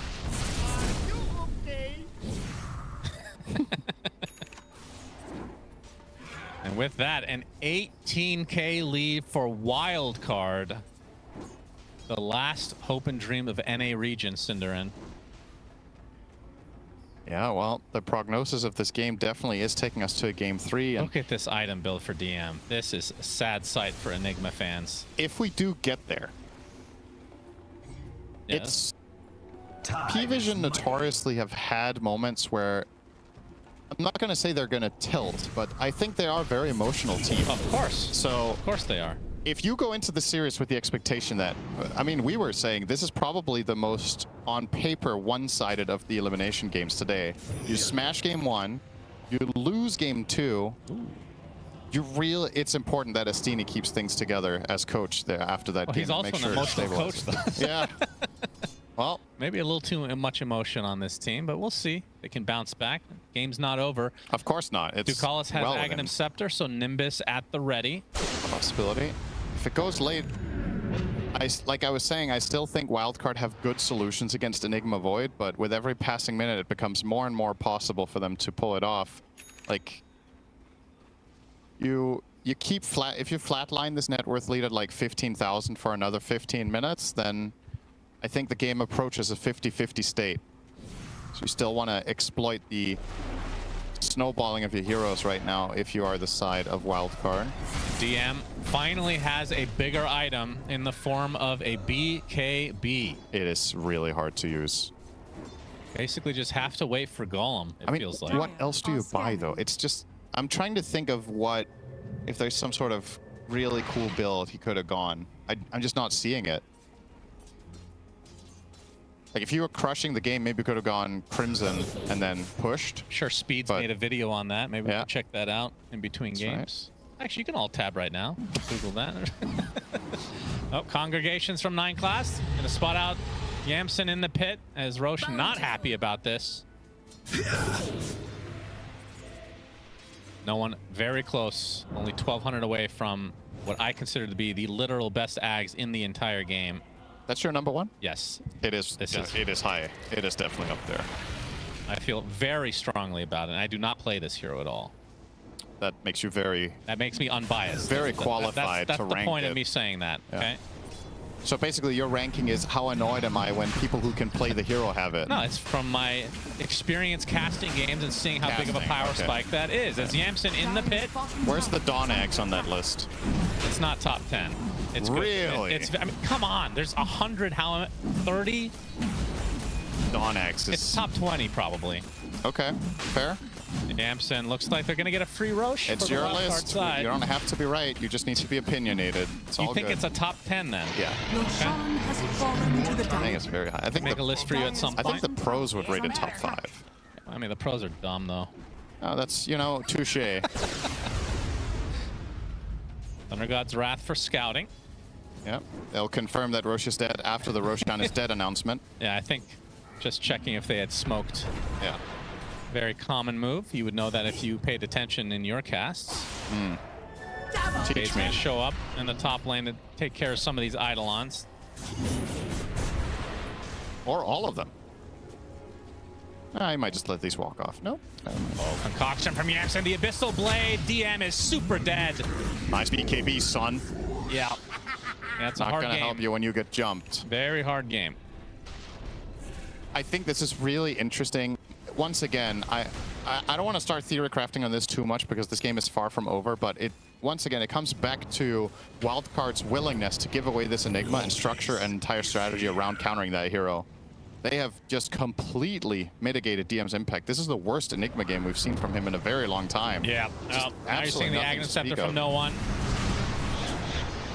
And with that, an 18k lead for Wildcard. The last hope and dream of NA region, Cinderin. Yeah, well, the prognosis of this game definitely is taking us to a game 3. And Look at this item build for DM. This is a sad sight for Enigma fans. if we do get there, Yes. Pvision notoriously have had moments where, I'm not going to say they're going to tilt, but I think they are a very emotional team. Of course. So Of course they are. if you go into the series with the expectation that, I mean, we were saying this is probably the most, on paper, one-sided of the elimination games today. You smash game 1, you lose game 2. It's important that Astini keeps things together as coach there after that game. He's also an emotional coach, though. Yeah. Well, maybe a little too much emotion on this team, but we'll see. They can bounce back. Game's not over. Of course not. Ducalis has Aghanim Scepter, so Nimbus at the ready. Possibility. If it goes late, like I was saying, I still think Wildcard have good solutions against Enigma Void, but with every passing minute, it becomes more and more possible for them to pull it off. Like, you keep flat. If you flatline this net worth lead at like 15,000 for another 15 minutes, then I think the game approaches a 50-50 state. So you still want to exploit the snowballing of your heroes right now if you are the side of Wildcard. DM finally has a bigger item in the form of a BKB. It is really hard to use. Basically just have to wait for Golem, it feels like. What else do you buy, though? It's just... I'm trying to think of what... If there's some sort of really cool build he could have gone. I'm just not seeing it. Like, if you were crushing the game, maybe you could have gone Crimson and then pushed. Sure, Speed's made a video on that. Maybe we can check that out in between games. Right. Actually, you can all tab right now. Google that. Oh, Congregations from 9 class. Gonna spot out Yamsen in the pit, as Roche not happy about this. No one very close. Only 1,200 away from what I consider to be the literal best Ags in the entire game. That's your number 1? Yes. It is. It is high. It is definitely up there. I feel very strongly about it. And I do not play this hero at all. That makes you very... That makes me unbiased. Very qualified to rank it. That's the point of me saying that, okay? So basically your ranking is how annoyed am I when people who can play the hero have it? No, it's from my experience casting games and seeing how big of a power spike that is. Is Yamsen in the pit? Where's the Dawn Axe on that list? It's not top 10. It's really? Good. I mean, come on. There's 100. How 30? Dawn Axe is... It's top 20 probably. Okay, fair. Yamsen looks like they're gonna get a free Roche. It's your list. You don't have to be right. You just need to be opinionated. It's all You think good. it's a top 10 then? Yeah. Roshan has fallen to the I think it's very high. I think make a list for you at some point. I think the pros would rate it top 5. I mean, the pros are dumb though. Oh, that's, you know, touche. Thunder God's Wrath for scouting. Yep. They'll confirm that Roche is dead after the Roshan is dead announcement. Yeah, I think just checking if they had smoked. Yeah. Very common move. You would know that if you paid attention in your casts. Teach me. Show up in the top lane to take care of some of these Eidolons. Or all of them. I might just let these walk off. Nope. Oh, concoction from Yamsen. The Abyssal Blade. DM is super dead. Nice BKB, son. Yeah. It's a not hard gonna game. help you when you get jumped. Very hard game. I think this is really interesting. Once again, I don't want to start theory crafting on this too much because this game is far from over, but once again, it comes back to Wildcard's willingness to give away this Enigma and structure an entire strategy around countering that hero. They have just completely mitigated DM's impact. This is the worst Enigma game we've seen from him in a very long time. Yeah. Now you're seeing the Aghanim Scepter from no one.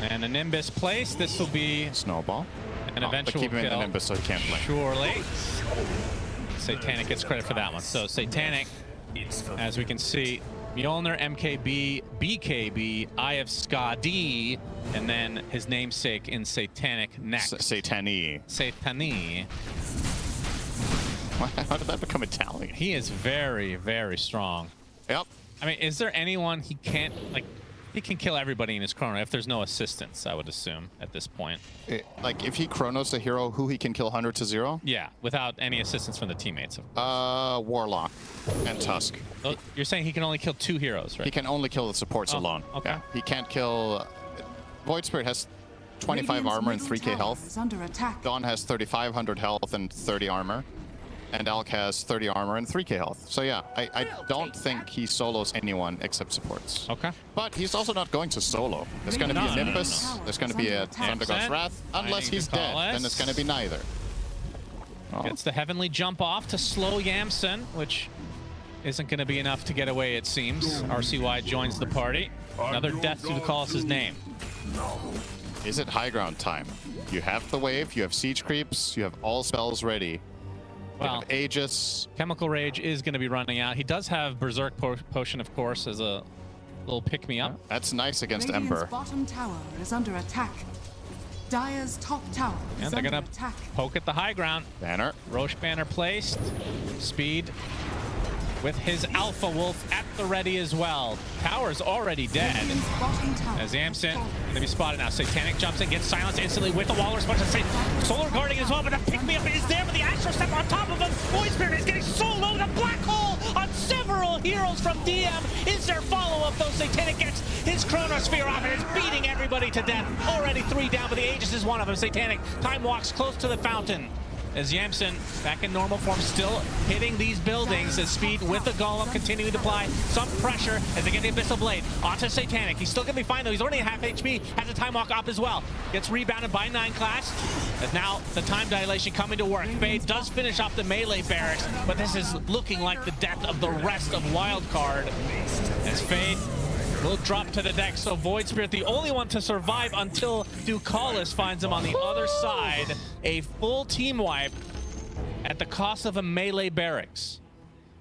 And a Nimbus place. This will be Snowball. An eventual keep him kill. in the Nimbus so he can't play. Surely. Satanic gets credit for that one. So Satanic, as we can see, Mjolnir, MKB, BKB, Eye of Skadi, and then his namesake in Satanic next. Satani. Satani. How did that become Italian? He is very, very strong. Yep. I mean, is there anyone he can't, like, he can kill everybody in his chrono if there's no assistance, I would assume, at this point. Like, if he chronos a hero who he can kill 100 to 0? Yeah, without any assistance from the teammates. Warlock and Tusk. Oh, you're saying he can only kill 2 heroes, right? He can only kill the supports alone. Okay. Yeah. He can't kill... Void Spirit has 25 armor and 3k health. Dawn has 3,500 health and 30 armor. And Alk has 30 armor and 3k health. So yeah, I don't think he solos anyone except supports. Okay. But he's also not going to solo. There's going to be a Nimbus. There's going to be a Thunder God's Wrath. Unless he's dead, then it's going to be neither. Oh. Gets the Heavenly Jump off to slow Yamsen, which isn't going to be enough to get away, it seems. RCY joins the party. Another death to Ducalis' name. Is it high ground time? You have the wave, you have siege creeps, you have all spells ready. Well, Aegis. Chemical Rage is going to be running out. He does have Berserk Potion, of course, as a little pick-me-up. That's nice against Radiant's Ember. bottom tower is under attack. Dire's top tower And is they're under going to attack. poke at the high ground. Banner. Roche banner placed. Speed with his Alpha Wolf at the ready as well. Tower's already dead. Radiant's bottom tower As has Amson fallen. going to be spotted now. Satanic jumps in, gets silenced instantly with the wall response. Solar guarding as well, but the pick-me-up is there, but the Astro Step on top of him. Void Spirit is getting so low. The black hole on several heroes from DM. Is there follow-up though? Satanic gets his Chronosphere off and is beating everybody to death. Already 3 down, but the Aegis is one of them. Satanic time walks close to the fountain. As Yamson, back in normal form, still hitting these buildings. As Speed with the Golem continuing to apply some pressure as they get the Abyssal Blade onto Satanic. He's still going to be fine, though. He's already at half HP, has a Time Walk up as well. Gets rebounded by 9 class. As now the time dilation coming to work. Fade does finish off the melee barracks, but this is looking like the death of the rest of Wildcard. As Fade will drop to the deck, so Void Spirit, the only one to survive until Ducalis finds him on the other side. A full team wipe at the cost of a melee barracks.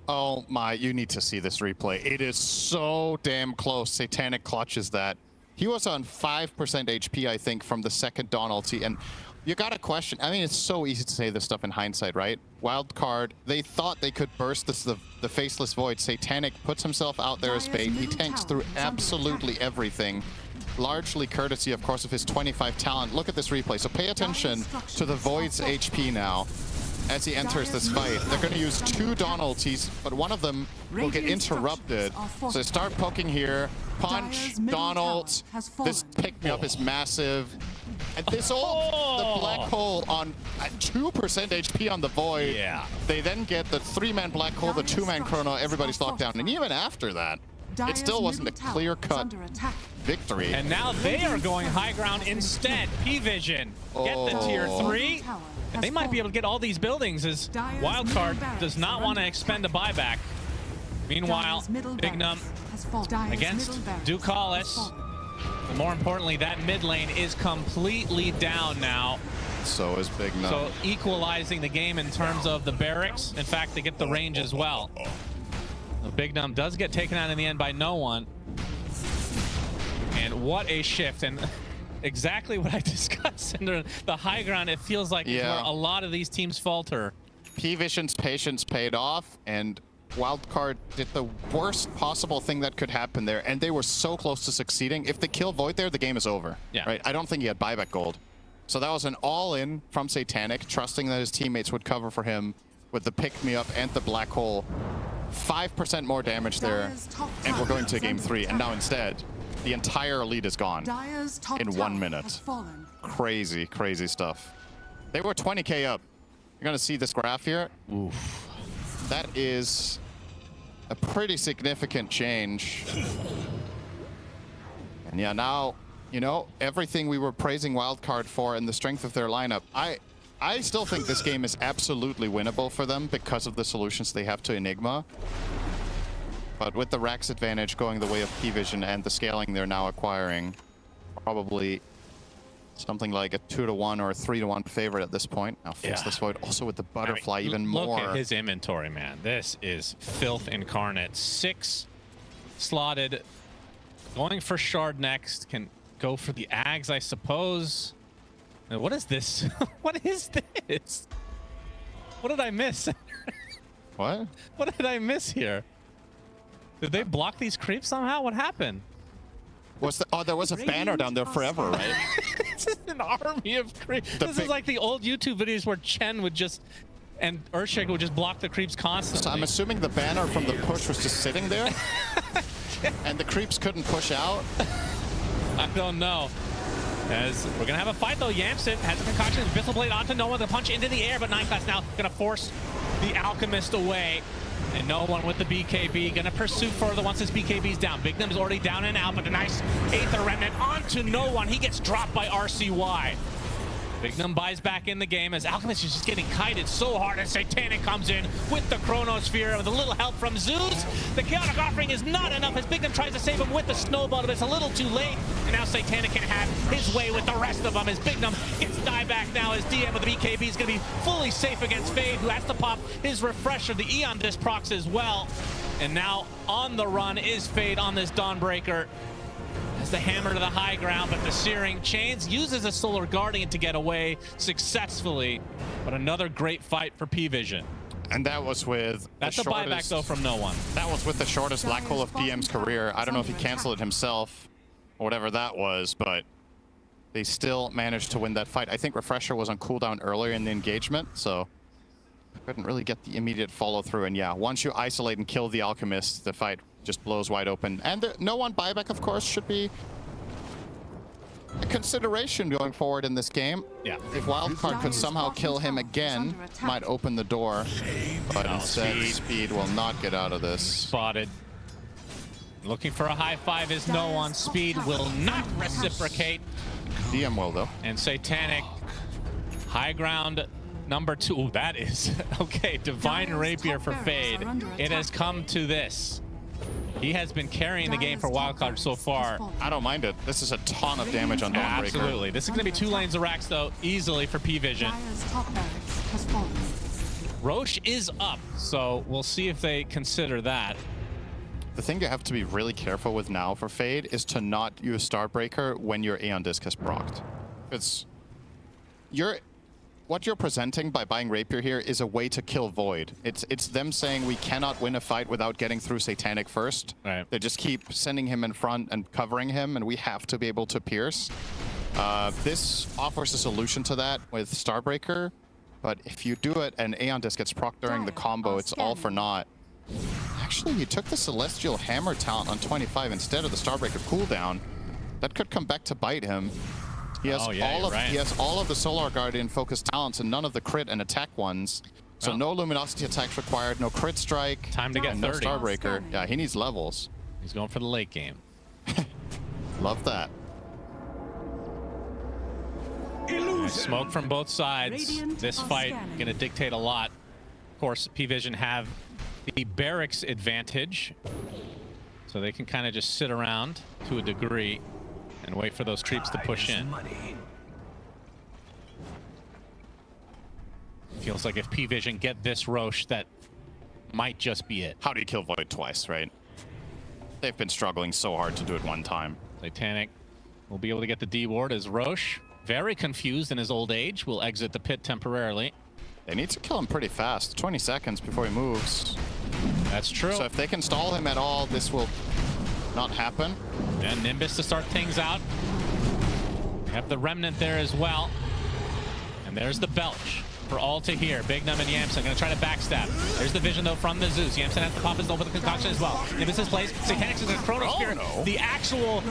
Oh my, you need to see this replay. It is so damn close. Satanic clutches that. He was on 5% HP, I think, from the second Dawn ulti, and you gotta question, I mean, it's so easy to say this stuff in hindsight, right? Wildcard, they thought they could burst the Faceless Void. Satanic puts himself out there as bait. He tanks through absolutely everything. Largely courtesy, of course, of his 25 talent. Look at this replay. So pay attention to the Void's HP now as he enters this fight. They're going to use 2 Dawn ultis, but one of them will get interrupted. So they start poking here. Punch, Dawn ult. This pick-me-up is massive. And this ult, the black hole on 2% HP on the Void. Yeah. They then get the 3-man black hole, the 2-man chrono, everybody's locked down. And even after that, it still wasn't a clear-cut victory. And now they are going high ground instead. Pvision get the tier 3. And they might be able to get all these buildings as Wildcard does not want to expend a buyback. Meanwhile, Big Num against Ducalis. And more importantly, that mid lane is completely down now. So is Big Num. So equalizing the game in terms of the barracks. In fact, they get the range as well. The Big Num does get taken out in the end by no one. And what a shift. And exactly what I discussed in the high ground, it feels like is where a lot of these teams falter. Pvision's patience paid off, and Wildcard did the worst possible thing that could happen there, and they were so close to succeeding. If they kill Void there, the game is over. Yeah. Right? I don't think he had buyback gold. So that was an all-in from Satanic, trusting that his teammates would cover for him with the pick-me-up and the black hole. 5% more damage there, and we're going to game 3. And now instead, the entire lead is gone in 1 minute. Crazy, crazy stuff. They were 20k up. You're going to see this graph here. Oof. That is a pretty significant change. And yeah, now, you know, everything we were praising Wildcard for and the strength of their lineup, I still think this game is absolutely winnable for them because of the solutions they have to Enigma. But with the Rax advantage going the way of Pvision and the scaling they're now acquiring, probably something like a 2-to-1 or a 3-to-1 favorite at this point. Now Faceless Void also with the butterfly, even more. Look at his inventory, man. This is filth incarnate. 6 slotted. Going for Shard next. Can go for the Ags, I suppose. Now, what is this? What is this? What did I miss? What? What did I miss here? Did they block these creeps somehow? What happened? There was a banner down there forever, right? This is an army of creeps. This is like the old YouTube videos where Chen would just, and Earthshaker would just block the creeps constantly. So I'm assuming the banner from the push was just sitting there, and the creeps couldn't push out. I don't know. As we're gonna have a fight though. Yamson has a concoction, Abyssal Blade onto Noah, the punch into the air, but 9 class now gonna force the Alchemist away. And no one with the BKB gonna pursue further once his BKB's down. Big Num's already down and out, but a nice Aether Remnant onto no one. He gets dropped by RCY. Bignum buys back in the game as Alchemist is just getting kited so hard as Satanic comes in with the Chronosphere with a little help from Zeus. The chaotic offering is not enough as Bignum tries to save him with the snowball, but it's a little too late. And now Satanic can have his way with the rest of them as Bignum gets dieback now as DM with the BKB is going to be fully safe against Fade, who has to pop his refresher, the Eon Disc procs as well. And now on the run is Fade on this Dawnbreaker. Has the hammer to the high ground, but the Searing Chains uses a Solar Guardian to get away successfully. But another great fight for Pvision. And that was with That's a buyback though from no one. That was with the shortest black hole of DM's career. I don't know if he canceled it himself or whatever that was, but they still managed to win that fight. I think Refresher was on cooldown earlier in the engagement, so couldn't really get the immediate follow through. And yeah, once you isolate and kill the Alchemist, the fight just blows wide open. And no one buyback, of course, should be a consideration going forward in this game. Yeah. If Wildcard could somehow kill him again, might open the door. But instead, Speed will not get out of this. Spotted. Looking for a high five is no one. Speed will not reciprocate. DM will, though. And Satanic, high ground number 2. Ooh, that is okay. Divine Rapier for Fade. It has come to this. He has been carrying the game for Wildcard so far. I don't mind it. This is a ton of damage on Dawnbreaker. Absolutely. This is going to be 2 lanes of racks, though, easily for Pvision. Roche is up, so we'll see if they consider that. The thing you have to be really careful with now for Fade is to not use Starbreaker when your Aeon Disc has procced. It's what you're presenting by buying Rapier here is a way to kill Void. It's them saying we cannot win a fight without getting through Satanic first. Right. They just keep sending him in front and covering him, and we have to be able to pierce. This offers a solution to that with Starbreaker, but if you do it and Aeon Disc gets procced during the combo, it's all for naught. Actually, you took the Celestial Hammer talent on 25 instead of the Starbreaker cooldown. That could come back to bite him. He has he has all of the Solar Guardian focused talents and none of the crit and attack ones. So no Luminosity attacks required, no crit strike. Time to get and 30. No Starbreaker. Yeah, he needs levels. He's going for the late game. Love that. Smoke from both sides. Radiant This are fight scanning. going to dictate a lot. Of course, Pvision have the barracks advantage, so they can kind of just sit around to a degree and wait for those creeps to push in. Feels like if Pvision get this Roche, that might just be it. How do you kill Void twice, right? They've been struggling so hard to do it one time. Satanic will be able to get the D ward as Roche, very confused in his old age, will exit the pit temporarily. They need to kill him pretty fast, 20 seconds before he moves. That's true. So if they can stall him at all, this will not happen. And Nimbus to start things out. We have the Remnant there as well. And there's the Belch for all to hear. Bignum and Yamson going to try to backstab. There's the vision, though, from the Zeus. Yamson has to pop his over the concoction as well. Nimbus is placed. Satanic is a Chronosphere. Oh, no. The actual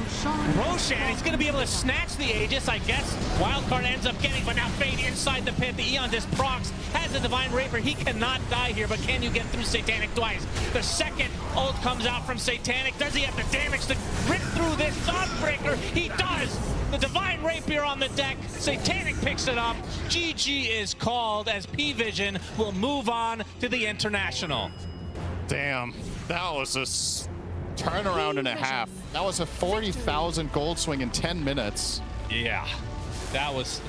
Roshan, he's going to be able to snatch the Aegis, I guess. Wildcard ends up getting, but now Fade inside the pit. The Eon Disc procs, has the Divine Rapier. He cannot die here, but can you get through Satanic twice? The second ult comes out from Satanic. Does he have the damage to rip through this Dawnbreaker? He does! The Divine Rapier on the deck. Satanic picks it up. GG is called as Pvision will move on to the International. Damn, that was a turnaround and a half. That was a 40,000 gold swing in 10 minutes. Yeah, that was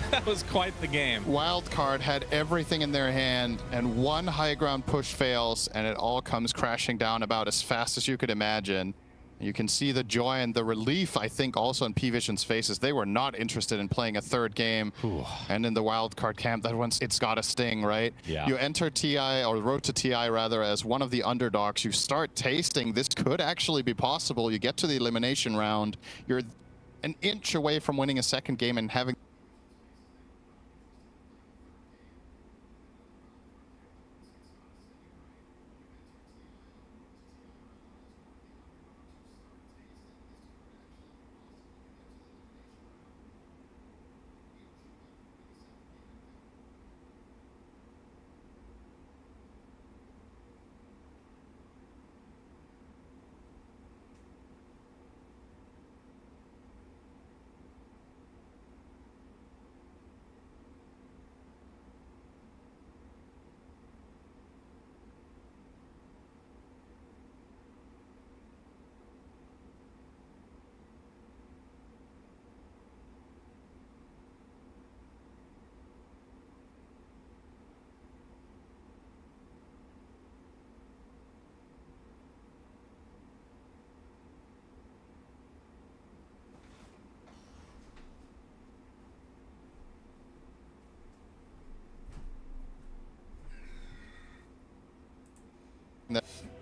quite the game. Wildcard had everything in their hand, and one high ground push fails, and it all comes crashing down about as fast as you could imagine. You can see the joy and the relief, I think, also in Pvision's faces. They were not interested in playing a third game. Ooh. And in the wildcard camp, that one's, it's got a sting, right? Yeah. You enter TI, or Road to TI rather, as one of the underdogs. You start tasting this could actually be possible. You get to the elimination round. You're an inch away from winning a second game and having No.